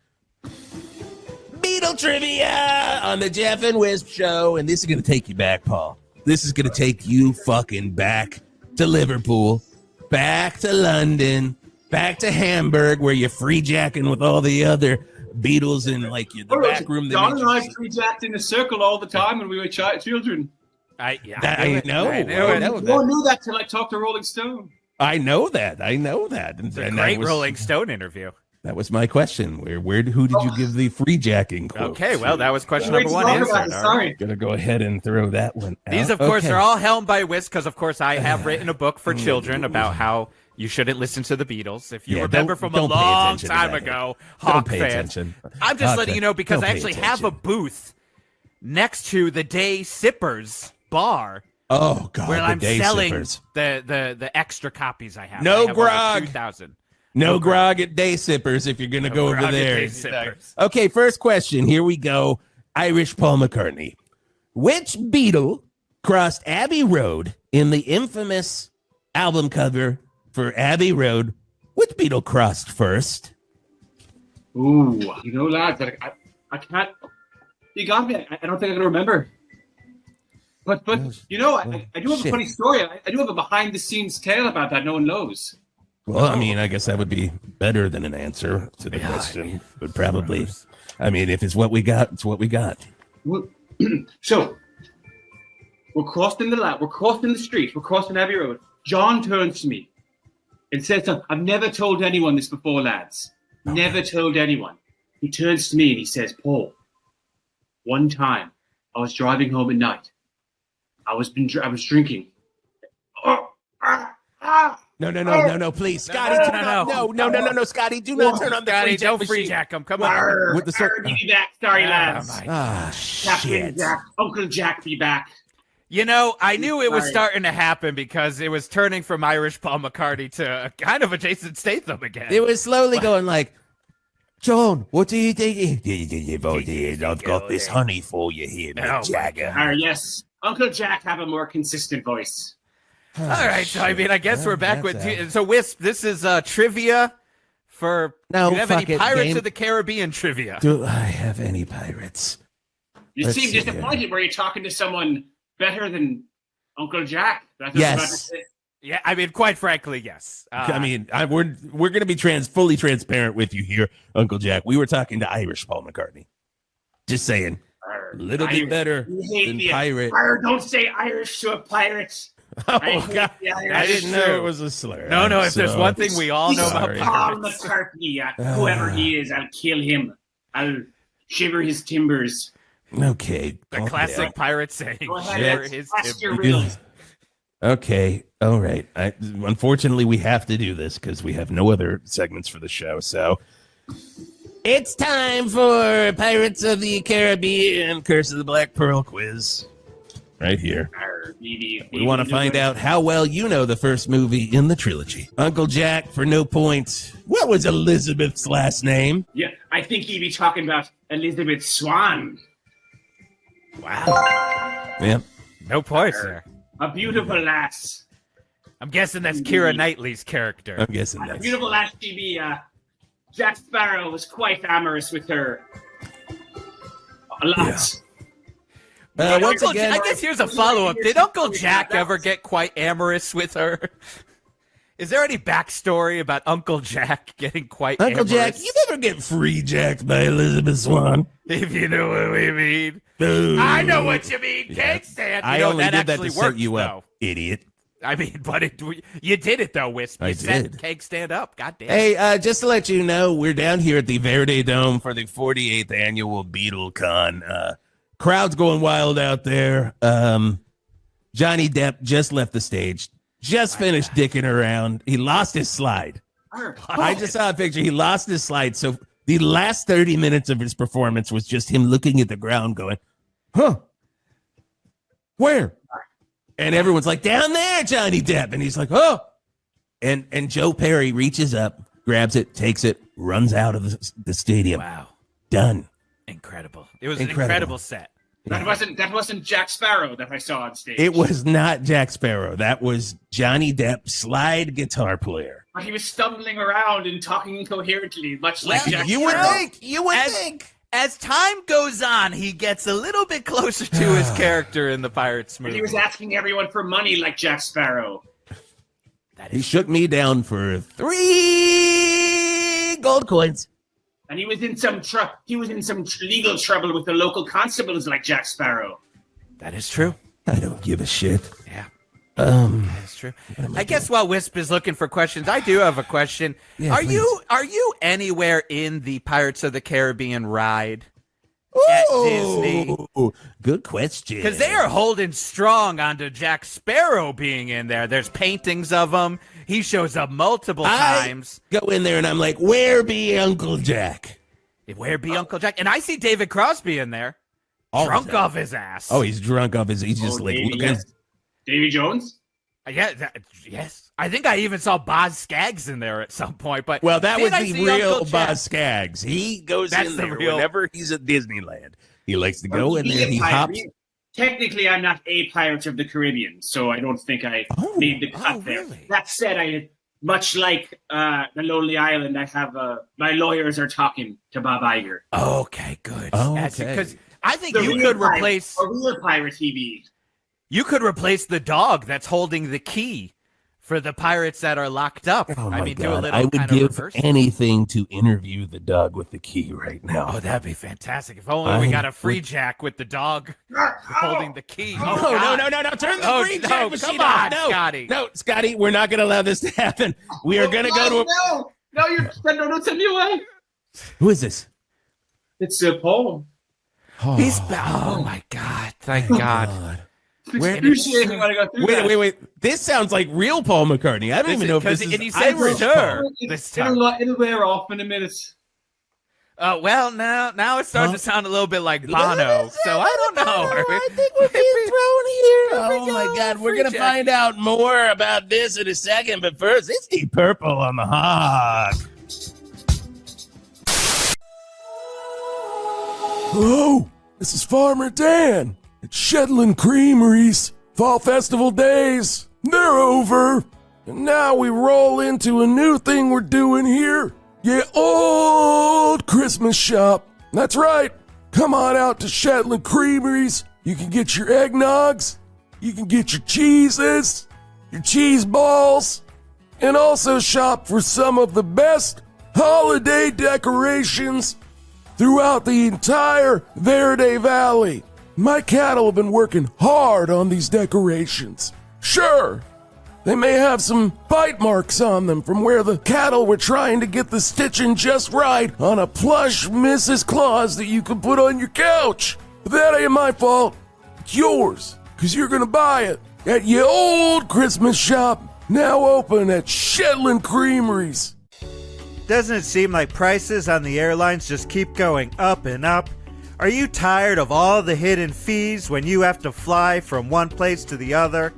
Beatle Trivia on the Geoff and Whisp show. And this is going to take you back, Paul. This is going to take you fucking back to Liverpool, back to London, back to Hamburg, where you're free jacking with all the other Beatles in like the back room. John and I free jacked in a circle all the time when we were children. I know. No one knew that till I talked to Rolling Stone. I know that. It's a great Rolling Stone interview. That was my question. Who did you give the free jacking quote? Okay, well, that was question number one answered. Sorry. Gonna go ahead and throw that one out. These, of course, are all helmed by Whisp, because, of course, I have written a book for children about how you shouldn't listen to the Beatles. If you remember from a long time ago, Hawk fans. I'm just letting you know, because I actually have a booth next to the Day Sippers bar. Oh God! Where I'm selling the extra copies I have. No I have grog. 2,000. No grog at Day Sippers if you're gonna go over there. Okay, first question. Here we go. Irish Paul McCartney. Which Beatle crossed Abbey Road in the infamous album cover for Abbey Road? Which Beatle crossed first? Ooh, lads, I can't. You got me. I don't think I can remember. But I do have a funny story. I do have a behind-the-scenes tale about that no one knows. Well, I mean, I guess that would be better than an answer to the question, but probably. I mean, if it's what we got, it's what we got. So, we're crossing the street, we're crossing Abbey Road. John turns to me and says, I've never told anyone this before, lads. Okay. Never told anyone. He turns to me and he says, Paul, one time I was driving home at night. I was drinking. No, please, Scotty, no, Scotty, do not turn on the Scotty, free jack don't free jack him. Come on. With the be back. Sorry, lads. Shit. Uncle Jack be back. You know, I knew it was starting to happen because it was turning from Irish Paul McCartney to kind of a Jason Statham again. It was slowly going like, John, what do you think? I've got this honey for you here, Mick Jagger. Yes, Uncle Jack have a more consistent voice. All right, so I mean, I guess we're back with... So, Wisp, this is trivia for... No, do you have any Pirates of the Caribbean trivia? Do I have any pirates? You seem disappointed. Were you talking to someone better than Uncle Jack? Yes. Yeah, I mean, quite frankly, yes. I mean, we're going to be fully transparent with you here, Uncle Jack. We were talking to Irish Paul McCartney. Just saying. A little bit better than pirate. Don't say Irish to a pirate. Oh, God. I didn't know it was a slur. No, if there's one thing we all know about Paul pirates. McCartney, whoever he is, I'll kill him. I'll shiver his timbers. Okay. The classic pirate saying, Go ahead, ask your riddles. Okay. All right. Unfortunately, we have to do this because we have no other segments for the show. So it's time for Pirates of the Caribbean Curse of the Black Pearl quiz. Right here. We want to find out how well you know the first movie in the trilogy. Uncle Jack, for no points, what was Elizabeth's last name? Yeah, I think he'd be talking about Elizabeth Swann. Wow. Yeah. No points there. A beautiful lass. I'm guessing that's Keira Knightley's character. I'm guessing A that's beautiful lass she be. Jack Sparrow was quite amorous with her. A lot. Once again, I guess here's a follow-up. Did Uncle Jack ever get quite amorous with her? Is there any backstory about Uncle Jack getting quite Uncle amorous? Jack, you never get Freejacked by Elizabeth Swann. If you know what we mean. Boo. I know what you mean, cake stand. I only did that to actually set worked, you up, though. idiot. I mean, but you did it, though, Wisp. You set cake stand up. God damn. Hey, just to let you know, we're down here at the Verde Dome for the 48th annual BeatleCon. Crowd's going wild out there. Johnny Depp just left the stage. Just finished dicking around. He lost his slide. I just saw a picture. He lost his slide. So the last 30 minutes of his performance was just him looking at the ground going, huh? Where? And everyone's like, down there, Johnny Depp. And he's like, oh. And Joe Perry reaches up, grabs it, takes it, runs out of the stadium. Wow. Done. Incredible. It was an incredible set. That wasn't Jack Sparrow that I saw on stage. It was not Jack Sparrow. That was Johnny Depp, slide guitar player. But he was stumbling around and talking incoherently, much like Jack You would Sparrow. think. You would think. As time goes on, he gets a little bit closer to his character in the Pirates movie. He was asking everyone for money like Jack Sparrow. He shook me down for 3 gold coins. And he was in some legal trouble with the local constables like Jack Sparrow. That is true. I don't give a shit. Yeah. That's true. I guess while Wisp is looking for questions, I do have a question. Yeah, are please. you anywhere in the Pirates of the Caribbean ride at Disney? Good question. Because they are holding strong onto Jack Sparrow being in there. There's paintings of him. He shows up multiple times. Go in there and I'm like, where be Uncle Jack? Where be Uncle Jack? And I see David Crosby in there. Drunk off his ass. Oh, he's drunk off his. He's just like Davy, looking. yes. Davy Jones? Yes. I think I even saw Boz Scaggs in there at some point. But Well, that was I the see real Uncle Jack? Boz Scaggs. He goes That's in the there real- whenever he's at Disneyland. He likes to go in there. He hops. Technically, I'm not a Pirate of the Caribbean, so I don't think I made the cut there. Really? That said, much like the Lonely Island, I have my lawyers are talking to Bob Iger. Okay, good. Oh, Because I think The you real could pirate- replace a real pirate TV. you could replace the dog that's holding the key for the pirates that are locked up. Oh my I mean, do a God. little I would kind of give reverse. anything to interview the dog with the key right now. Oh, that'd be fantastic. If only we got a Freejack with the dog holding the key. No, turn the Oh, free no, jack machine come on, off. No, Scotty. No, Scotty, we're not going to allow this to happen. We are going to go to a... No, don't send me away. Who is this? It's Paul. Oh, He's oh my God! Thank God. Appreciate you gotta go through that. Wait. This sounds like real Paul McCartney. I don't even know if this is and he said Irish sure Paul. this time. It'll wear off in a minute. Well, now it's starting to sound a little bit like Bono, so I don't know. I think we're being thrown here. Oh my God, we're gonna find out more about this in a second. But first, it's Deep Purple on the Hawk. Hello, this is Farmer Dan at Shetland Creameries. Fall Festival days, they're over. And now we roll into a new thing we're doing here. Yeah, old Christmas shop. That's right. Come on out to Shetland Creameries. You can get your eggnogs. You can get your cheeses, your cheese balls, and also shop for some of the best holiday decorations throughout the entire Verde Valley. My cattle have been working hard on these decorations. Sure, they may have some bite marks on them from where the cattle were trying to get the stitching just right on a plush Mrs. Claus that you could put on your couch. But that ain't my fault. It's yours, because you're going to buy it at your old Christmas shop, now open at Shetland Creameries. Doesn't it seem like prices on the airlines just keep going up and up? Are you tired of all the hidden fees when you have to fly from one place to the other?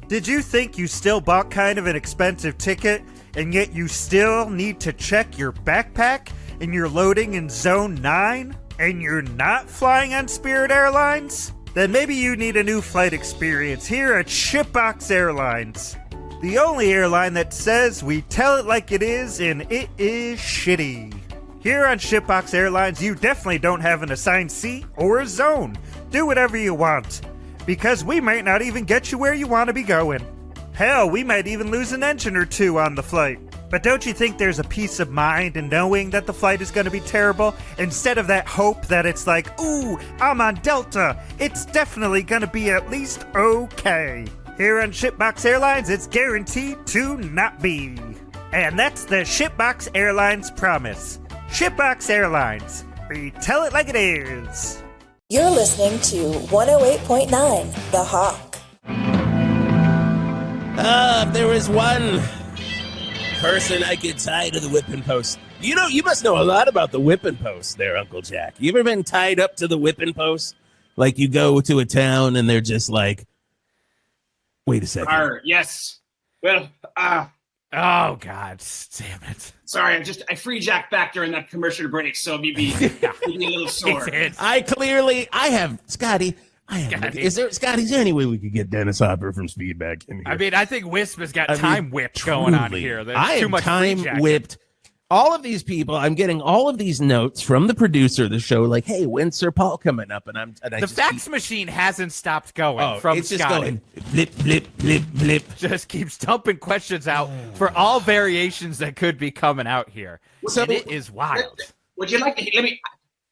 Did you think you still bought kind of an expensive ticket, and yet you still need to check your backpack and you're loading in Zone 9, and you're not flying on Spirit Airlines? Then maybe you need a new flight experience here at Shitbox Airlines. The only airline that says we tell it like it is, and it is shitty. Here on Shitbox Airlines, you definitely don't have an assigned seat or a zone. Do whatever you want, because we might not even get you where you want to be going. Hell, we might even lose an engine or two on the flight. But don't you think there's a peace of mind in knowing that the flight is going to be terrible, instead of that hope that it's like, ooh, I'm on Delta, it's definitely going to be at least okay. Here on Shitbox Airlines, it's guaranteed to not be. And that's the Shitbox Airlines promise. Shitbox Airlines, we tell it like it is. You're listening to 108.9 The Hawk. If there was one person I could tie to the whipping post. You must know a lot about the whipping post there, Uncle Jack. You ever been tied up to the whipping post? Like you go to a town and they're just like, wait a second. Yes. Well, oh, God, damn it. Sorry, I Freejack back during that commercial break, so maybe a little sore. Scotty, is there any way we could get Dennis Hopper from Speedback in here? I mean, I think Whisp has got time whipped going on here. There's too much time Freejack. Whipped. All of these people, I'm getting all of these notes from the producer of the show, like, "Hey, when's Sir Paul coming up?" And the fax machine hasn't stopped going from it's just Scotty. going blip, blip, blip, blip. Just keeps dumping questions out for all variations that could be coming out here. So and it is wild. Would you like to let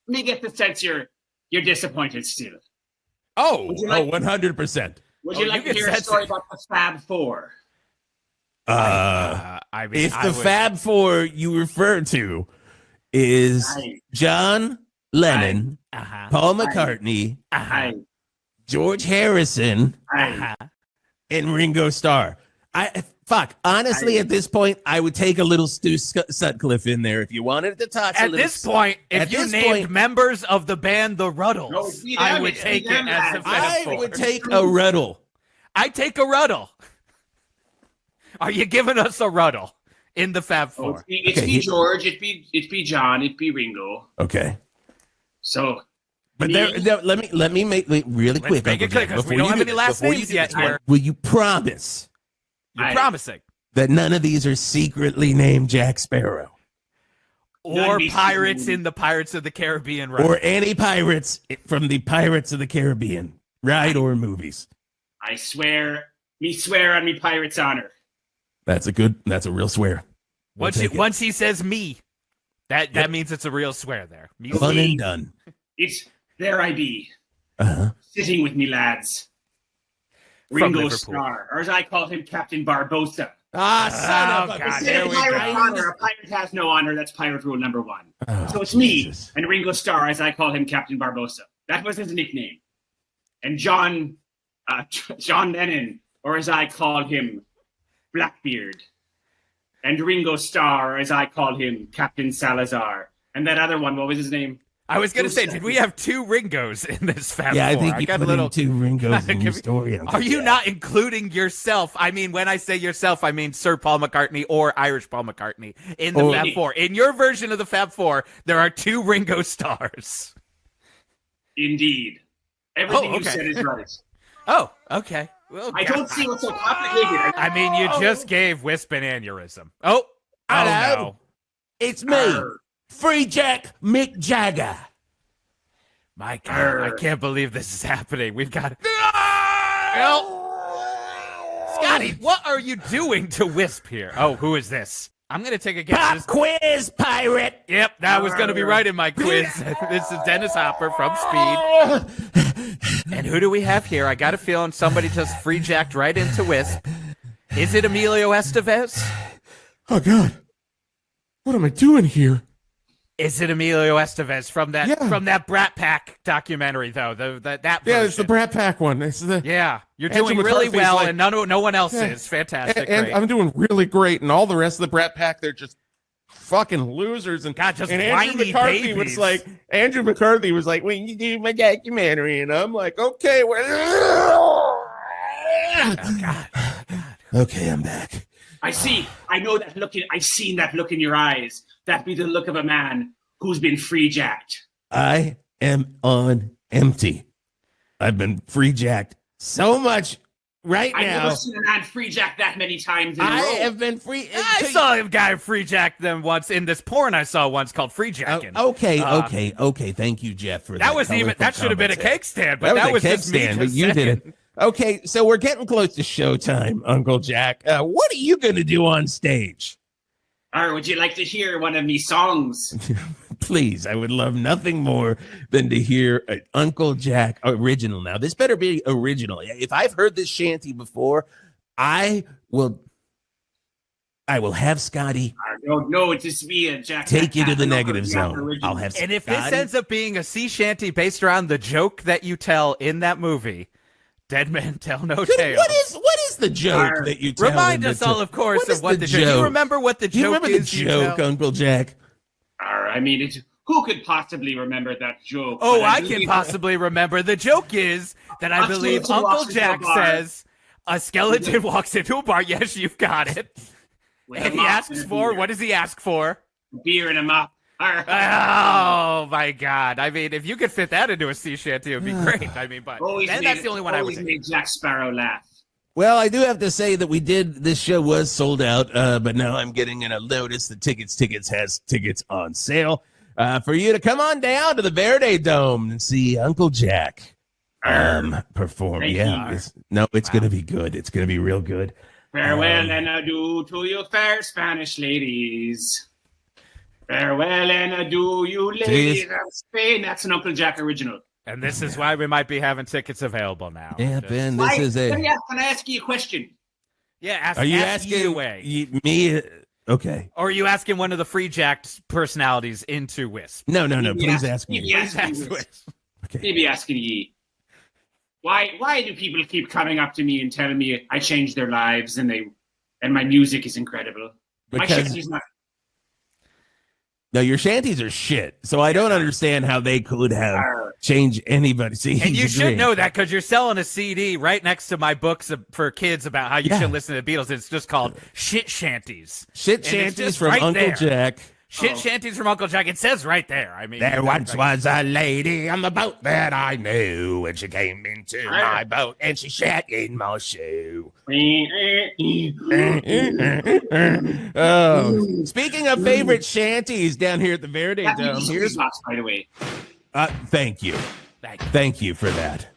me get the sense you're disappointed still? Oh, 100%. Would you like to hear a story about the Fab Four? If the Fab Four you refer to is John Lennon, Paul McCartnney, George Harrison, and Ringo Starr. Honestly, at this point, I would take a little Stu Sutcliffe in there if you wanted to touch. At this point, if you named members of the band the Rutles, I would take it as a Fab Four. I would take a Rutle. I take a Rutle. Are you giving us a Rutle in the Fab Four? It'd be George. It'd be John. It'd be Ringo. Okay. So, but let me make it really quick. Make it quick because we don't have any last names yet here. Will you promise? You're promising that none of these are secretly named Jack Sparrow or pirates in the Pirates of the Caribbean, right? Or any pirates from the Pirates of the Caribbean, right? Or movies. I swear on me pirate's honor. That's a real swear. Once he says me, that means it's a real swear there. Fun and done. It's there I be. Sitting with me lads. Ringo Starr, or as I call him, Captain Barbossa. Son of a God, there we go. A pirate has no honor. That's pirate rule number 1. So it's me and Ringo Starr, as I call him, Captain Barbossa. That was his nickname. And John Lennon, or as I call him, Blackbeard. And Ringo Starr, as I call him, Captain Salazar. And that other one, what was his name? I was going to say, did we have 2 Ringos in this Fab Yeah, I Four? think you got put a little in 2 Ringos in your story. Are you not including yourself? I mean, when I say yourself, I mean Sir Paul McCartney or Irish Paul McCartney in the Fab Four. In your version of the Fab Four, there are 2 Ringo stars. Indeed. Everything you said is right. Oh, okay. Well, I don't see what's so complicated. I mean, you just gave Whisp an aneurysm. Oh, hello. no. It's me, Freejack Mick Jagger. My God, I can't believe this is happening. We've got... Well, Scotty, what are you doing to Whisp here? Oh, who is this? I'm going to take a guess. Pop quiz, pirate. Yep, that was going to be right in my quiz. This is Dennis Hopper from Speed. And who do we have here? I got a feeling somebody just Freejacked right into Whisp. Is it Emilio Estevez? Oh, God. What am I doing here? Is it Emilio Estevez from that Brat Pack documentary, though? That version. It's the Brat Pack one. You're doing really well, and no one else is. Fantastic. And I'm doing really great, and all the rest of the Brat Pack, they're just fucking losers. And God, just and whiny babies. Andrew McCarthy was like, when you do my documentary, and I'm like, okay, well. Oh, God. Okay, I'm back. I know that look. I've seen that look in your eyes. That be the look of a man who's been Freejacked. I am on empty. I've been Freejacked so much right now. I've never seen a man Freejacked that many times in a row. I have been free. I saw a guy Freejack them once in this porn I saw once called Freejacking. Okay. Thank you, Jeff, for that. That should have been a cake stand, but that was a cake just me stand, just but you saying. did it. Okay, so we're getting close to showtime, Uncle Jack. What are you going to do on stage? Or would you like to hear one of me songs? Please, I would love nothing more than to hear an Uncle Jack original. Now, this better be original. If I've heard this shanty before, I will have Scotty. No, it's just me and Jack. Take you to the negative zone. I'll have. And if Scotty. this ends up being a sea shanty based around the joke that you tell in that movie, Dead Men Tell No Tales. What is the joke that you tell? Remind us all, of course, of what the joke. Do you remember what the joke is? You remember the joke, Uncle Jack? I mean, who could possibly remember that joke? Oh, I can possibly remember. The joke is that I believe Uncle Jack says a skeleton walks into a bar. Yes, you've got it. And he asks for, what does he ask for? Beer and a mop. Oh my God! I mean, if you could fit that into a sea shanty, it would be great. I mean, but that's the only one I would take. Made Jack Sparrow laugh. Well, I do have to say that this show was sold out, but now I'm getting in a notice that Tickets has tickets on sale for you to come on down to the Verde Dome and see Uncle Jack perform. It's going to be good. It's going to be real good. Farewell and adieu to you fair Spanish ladies. Farewell and adieu, you ladies of Spain. That's an Uncle Jack original. And this is why we might be having tickets available now. Yeah, Ben, this is a... Can I ask you a question? Yeah, Are you asking me? Okay. Or are you asking one of the Freejacked personalities into Whisp? No. Please ask me. Okay. Maybe asking ye. Why do people keep coming up to me and telling me I changed their lives and my music is incredible? Because... No, your shanties are shit, so I don't understand how they could have changed anybody. See, and you should know that because you're selling a CD right next to my books for kids about how you should listen to the Beatles. It's just called Shit Shanties. Shit Shanties from Uncle Jack. Shit Shanties from Uncle Jack. It says right there. I mean, there once was a lady on the boat that I knew, and she came into my boat, and she shat in my shoe. Speaking of favorite shanties down here at the Verde Dome, here's by the way. Thank you for that,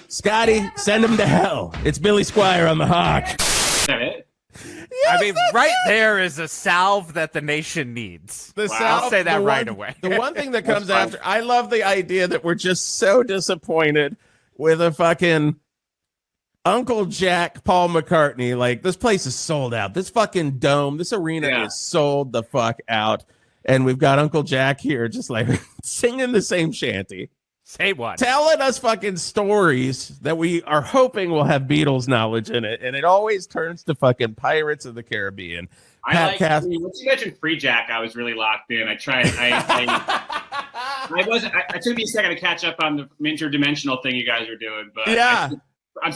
Scotty. Send him to hell. It's Billy Squire on the Hawk. I mean, right there is a salve that the nation needs. I'll say that right away. The one thing that comes after, I love the idea that we're just so disappointed with a fucking Uncle Jack, Paul McCartney. Like, this place is sold out. This fucking dome, this arena is sold the fuck out. And we've got Uncle Jack here just like singing the same shanty. Say what? telling us fucking stories that we are hoping will have Beatles knowledge in it, and it always turns to fucking Pirates of the Caribbean. Once you mentioned Freejack, I was really locked in. I tried. It took me a second to catch up on the interdimensional thing you guys were doing, but yeah. I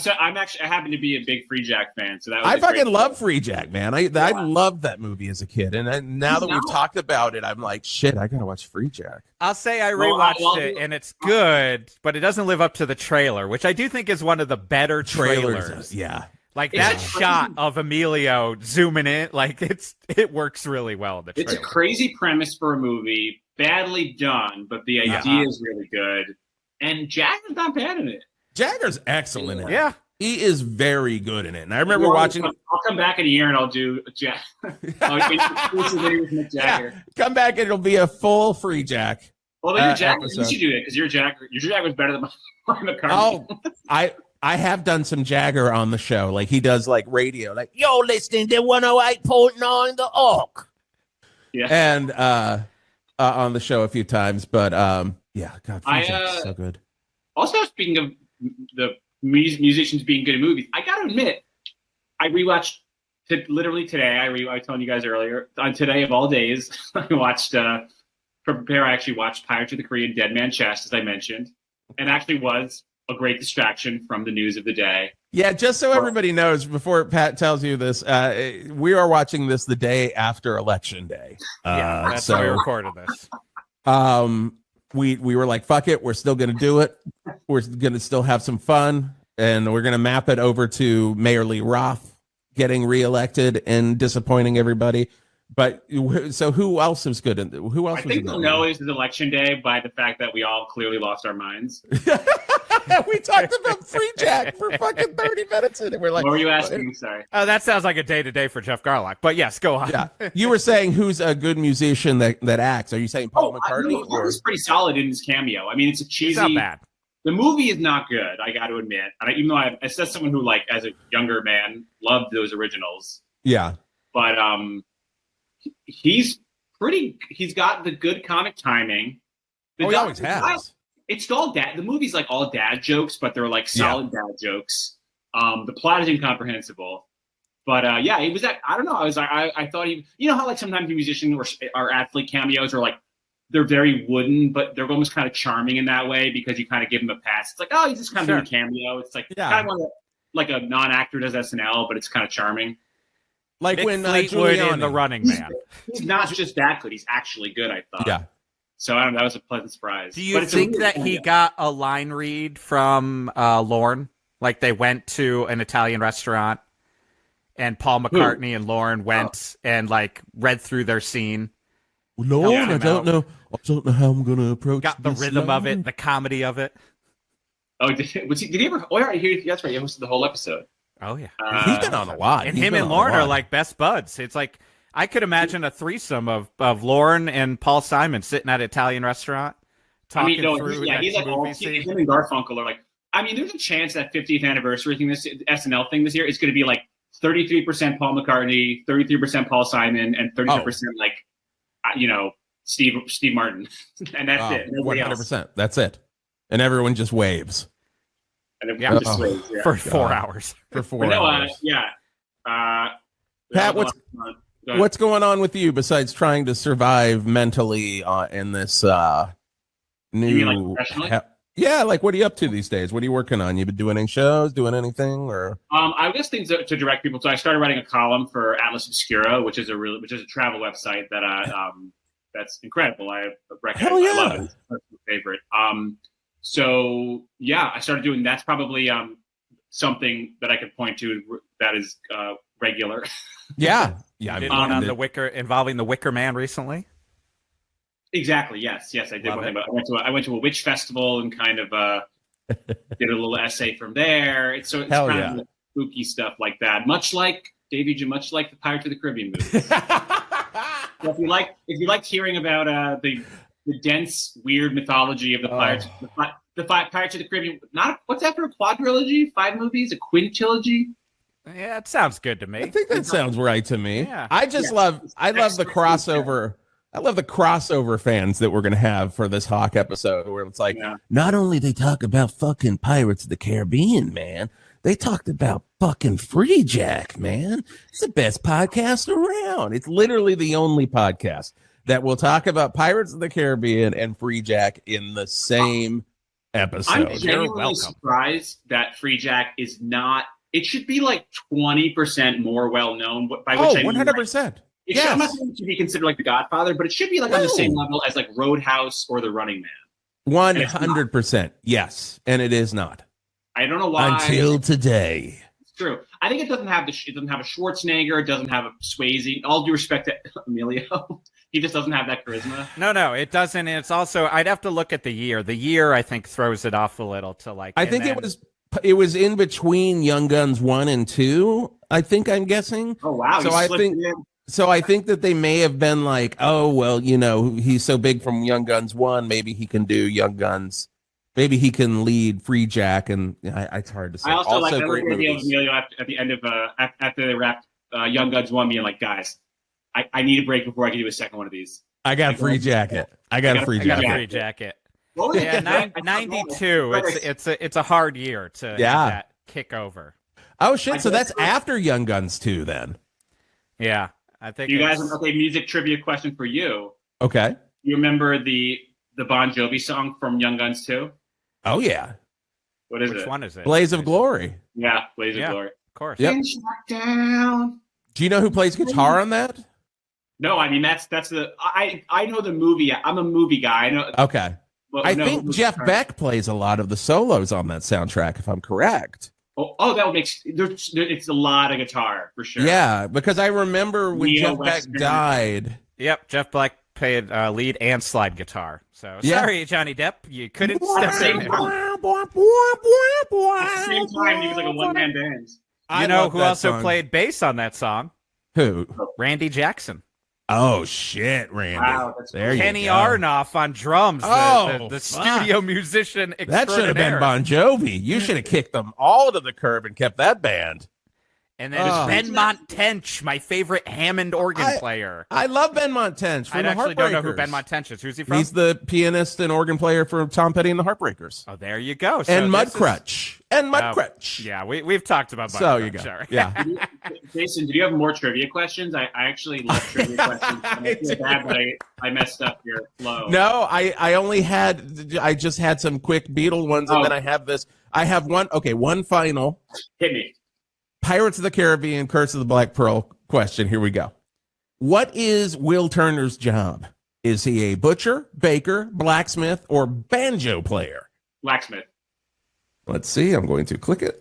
happen to be a big Freejack fan, so that was I fucking love Freejack, man. I loved that movie as a kid, and now that we've talked about it, I'm like, shit, I gotta watch Freejack. I'll say I rewatched it, and it's good, but it doesn't live up to the trailer, which I do think is one of the better trailers. Yeah. Like that shot of Emilio zooming in, like it works really well in the trailer. It's a crazy premise for a movie, badly done, but the idea is really good. And Jagger's not bad in it. Jagger's excellent in it. Yeah. He is very good in it. And I remember watching. I'll come back in a year and I'll do Jagger. Yeah. Come back and it'll be a full Freejack. Well, then Jagger, you should do it because your Jagger was better than Paul McCartney. Oh, I have done some Jagger on the show. Like he does like radio, like you're listening to 108.9 The Oak. Yeah. And on the show a few times. But yeah, God, Freejack's so good. Also, speaking of the musicians being good at movies, I got to admit, I rewatched literally today. I was telling you guys earlier on today of all days. I watched I actually watched Pirates of the Caribbean: Dead Man Chest, as I mentioned, and actually was a great distraction from the news of the day. Yeah, just so everybody knows, before Pat tells you this, we are watching this the day after Election Day. That's why we recorded this. We were like, fuck it, we're still going to do it. We're going to still have some fun, and we're going to map it over to Mayor Lee Roth getting reelected and disappointing everybody. But so who else was good? Who else? I think we'll know is Election Day by the fact that we all clearly lost our minds. We talked about Freejack for fucking 30 minutes, and we're like, what were you asking? Sorry. Oh, that sounds like a day-to-day for Jeff Garlock. But yes, go on. Yeah, you were saying who's a good musician that acts? Are you saying Paul McCartney? He was pretty solid in his cameo. I mean, it's a cheesy. It's not bad. The movie is not good. I got to admit, even though I said someone who, like, as a younger man, loved those originals. Yeah, but he's got the good comic timing. He always has. It's all dad. The movie's like all dad jokes, but they're like solid dad jokes. The plot is incomprehensible, but he was that. I don't know. I thought he. You know how like sometimes the musician or athlete cameos are like they're very wooden, but they're almost kind of charming in that way because you kind of give them a pass. It's like, oh, he's just kind of doing a cameo. It's like kind of like a non-actor does SNL, but it's kind of charming. Like Mick when Fleetwood in The Running Man. He's not just that good. He's actually good, I thought. Yeah. So I don't know. That was a pleasant surprise. Do you think that he got a line read from Lorne? Like they went to an Italian restaurant and Paul McCartney and Lorne went and like read through their scene. Lorne, I don't know how I'm going to approach. Got the rhythm of it, the comedy of it. Oh, did he ever? Oh, yeah, that's right. He hosted the whole episode. Oh yeah, he's been on a lot. And him and Lorne are like best buds. It's like I could imagine a threesome of Lorne and Paul Simon sitting at an Italian restaurant talking through. He's like him and Garfunkel are like. I mean, there's a chance that 50th anniversary thing, this SNL thing this year, is going to be like 33% Paul McCartney, 33% Paul Simon, and 33% Steve Martin, and that's it. 100%. That's it, and everyone just waves. And everyone just waves for 4 hours. For 4 hours. Pat, what's going on with you besides trying to survive mentally in this new? You mean like professionally? Yeah, like what are you up to these days? What are you working on? You been doing any shows, doing anything, or? I guess things to direct people. So I started writing a column for Atlas Obscura, which is a travel website that that's incredible. I recommend. Hell yeah. I love it. It's my favorite. So yeah, I started doing. That's probably something that I could point to that is regular. Yeah. Did one on involving the Wicker Man recently. Exactly. Yes, I did. I went to a witch festival and kind of did a little essay from there. It's kind of spooky stuff like that. Much like the Pirates of the Caribbean movies. So if you like hearing about the dense, weird mythology of the Pirates, the Pirates of the Caribbean. What's that for a quadrilogy? 5 movies, a quintilogy. Yeah, it sounds good to me. I think that sounds right to me. Yeah. I love the crossover. I love the crossover fans that we're going to have for this Hawk episode, where it's like, not only they talk about fucking Pirates of the Caribbean, man, they talked about fucking Freejack, man. It's the best podcast around. It's literally the only podcast that will talk about Pirates of the Caribbean and Freejack in the same episode. I'm genuinely surprised that Freejack is not. It should be like 20% more well known. By which I mean 100%. It should not be considered like The Godfather, but it should be like on the same level as like Roadhouse or The Running Man. 100%. Yes, and it is not. I don't know why. Until today. It's true. I think it doesn't have a Schwarzenegger. It doesn't have a Swayze. All due respect to Emilio, he just doesn't have that charisma. No, it doesn't. And it's also, I'd have to look at the year. The year I think throws it off a little to like. I think it was in between Young Guns 1 and 2. I think I'm guessing. Oh wow! So I think that they may have been like, oh, well, you know, he's so big from Young Guns 1, maybe he can do Young Guns. Maybe he can lead Freejack, and it's hard to say. I also like great the idea of Emilio at the end of after they wrapped Young Guns 1 being like, guys, I need a break before I can do a second one of these. I got a free jacket. I got a free jacket. Yeah, 92. It's a hard year to have that kick over. Oh shit! So that's after Young Guns 2, then. Yeah. I think you guys. Okay, music trivia question for you. Okay. You remember the Bon Jovi song from Young Guns 2? Oh yeah. What is it? Which one is it? Blaze of Glory. Yeah, Blaze of Glory. Of course. Yep. Down. Do you know who plays guitar on that? No, I mean that's the I know the movie. I'm a movie guy. I know. Okay. I think Jeff Beck plays a lot of the solos on that soundtrack, if I'm correct. Oh, that would make it's a lot of guitar for sure. Yeah, because I remember when Jeff Beck died. Yep, Jeff Beck played lead and slide guitar. So sorry, Johnny Depp, you couldn't step in there. At the same time, he was like a one-man band. You know who also played bass on that song? Who? Randy Jackson. Oh shit, Randy! Wow, there you Kenny go. Arnoff on drums. The studio musician extraordinaire. That should have been Bon Jovi. You should have kicked them all to the curb and kept that band. And then Benmont Tench, my favorite Hammond organ player. I love Benmont Tench. I actually don't know who Benmont Tench is. Who's he from? He's the pianist and organ player for Tom Petty and the Heartbreakers. Oh, there you go. So and Mudcrutch. Yeah, we've talked about Mudcrutch. So you go. Sorry. Yeah. Jason, did you have more trivia questions? I actually love trivia questions. I feel bad that I messed up your flow. No, I just had some quick Beatle ones, and then I have this. I have one. Okay, one final. Hit me. Pirates of the Caribbean, Curse of the Black Pearl question. Here we go. What is Will Turner's job? Is he a butcher, baker, blacksmith, or banjo player? Blacksmith. Let's see. I'm going to click it.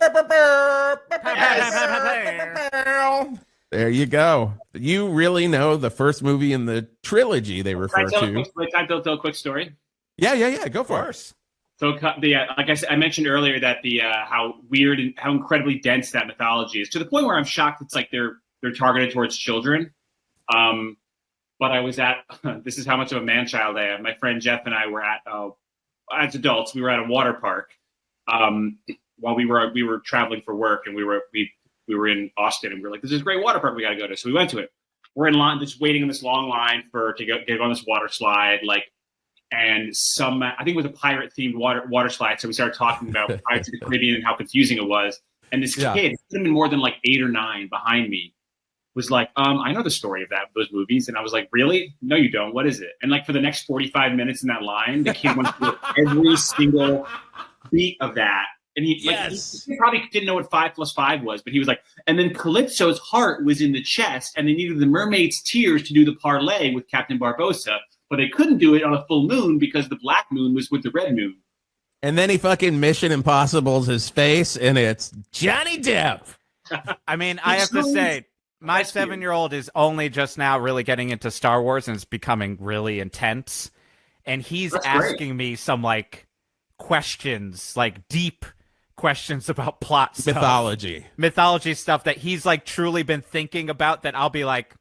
There you go. You really know the first movie in the trilogy they refer to. Can I tell a quick story? Yeah. Go for it. So, like I said, I mentioned earlier that how weird and how incredibly dense that mythology is, to the point where I'm shocked it's like they're targeted towards children. But I was at this is how much of a man-child I am. My friend Jeff and I were at as adults. We were at a water park while we were traveling for work, and we were in Austin, and we were like, "This is a great water park. We got to go to." So we went to it. We're in line, just waiting in this long line to get on this water slide, and I think it was a pirate themed water slide. So we started talking about Pirates of the Caribbean and how confusing it was. And this kid, it could have been more than like 8 or 9 behind me, was like, I know the story of those movies. And I was like, really? No, you don't. What is it? And like for the next 45 minutes in that line, the kid went through every single beat of that. And he probably didn't know what 5 + 5 was, but he was like, and then Calypso's heart was in the chest, and they needed the mermaid's tears to do the parlay with Captain Barbossa. But they couldn't do it on a full moon because the black moon was with the red moon. And then he fucking Mission Impossible's his face, and it's Johnny Depp. I mean, I have to say, my 7-year-old is only just now really getting into Star Wars, and it's becoming really intense. And he's asking me some questions, deep questions about plot stuff. Mythology stuff that he's truly been thinking about, that I'll be like,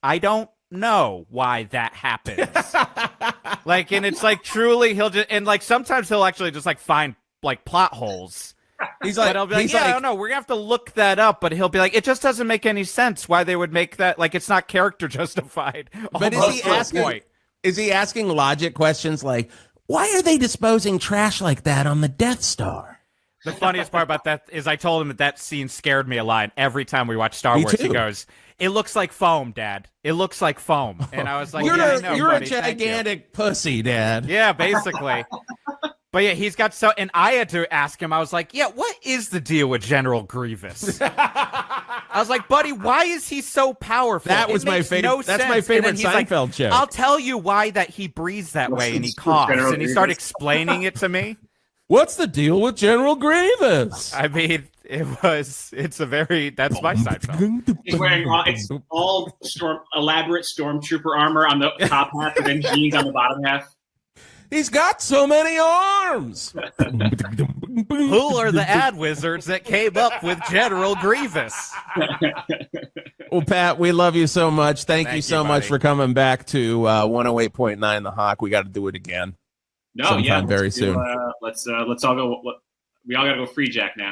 I don't know why that happens. And it's truly he'll just, and sometimes he'll actually just find plot holes He's like, but I'll be like, I don't know. We're gonna have to look that up. But he'll be like, it just doesn't make any sense why they would make that. Like, it's not character justified. But is he asking logic questions like, why are they disposing trash like that on the Death Star? The funniest part about that is I told him that scene scared me a lot. Every time we watch Star Wars, he goes, "It looks like foam, Dad. It looks like foam." And I was like, "You're buddy, a gigantic pussy, Dad." Yeah, basically. But yeah, he's got and I had to ask him. I was like, "Yeah, what is the deal with General Grievous?" I was like, "Buddy, why is he so powerful?" That was my favorite. No that's my favorite Seinfeld joke. I'll tell you why that he breathes that way and he coughs, and he started explaining it to me. What's the deal with General Grievous? I mean, that's my Seinfeld. He's wearing all elaborate stormtrooper armor on the top half and then jeans on the bottom half. He's got so many arms. Who are the ad wizards that came up with General Grievous? Well, Pat, we love you so much. Thank you so much for coming back to 108.9 The Hawk. We got to do it again. Sometime very soon. Let's all go. We all got to go Freejack now.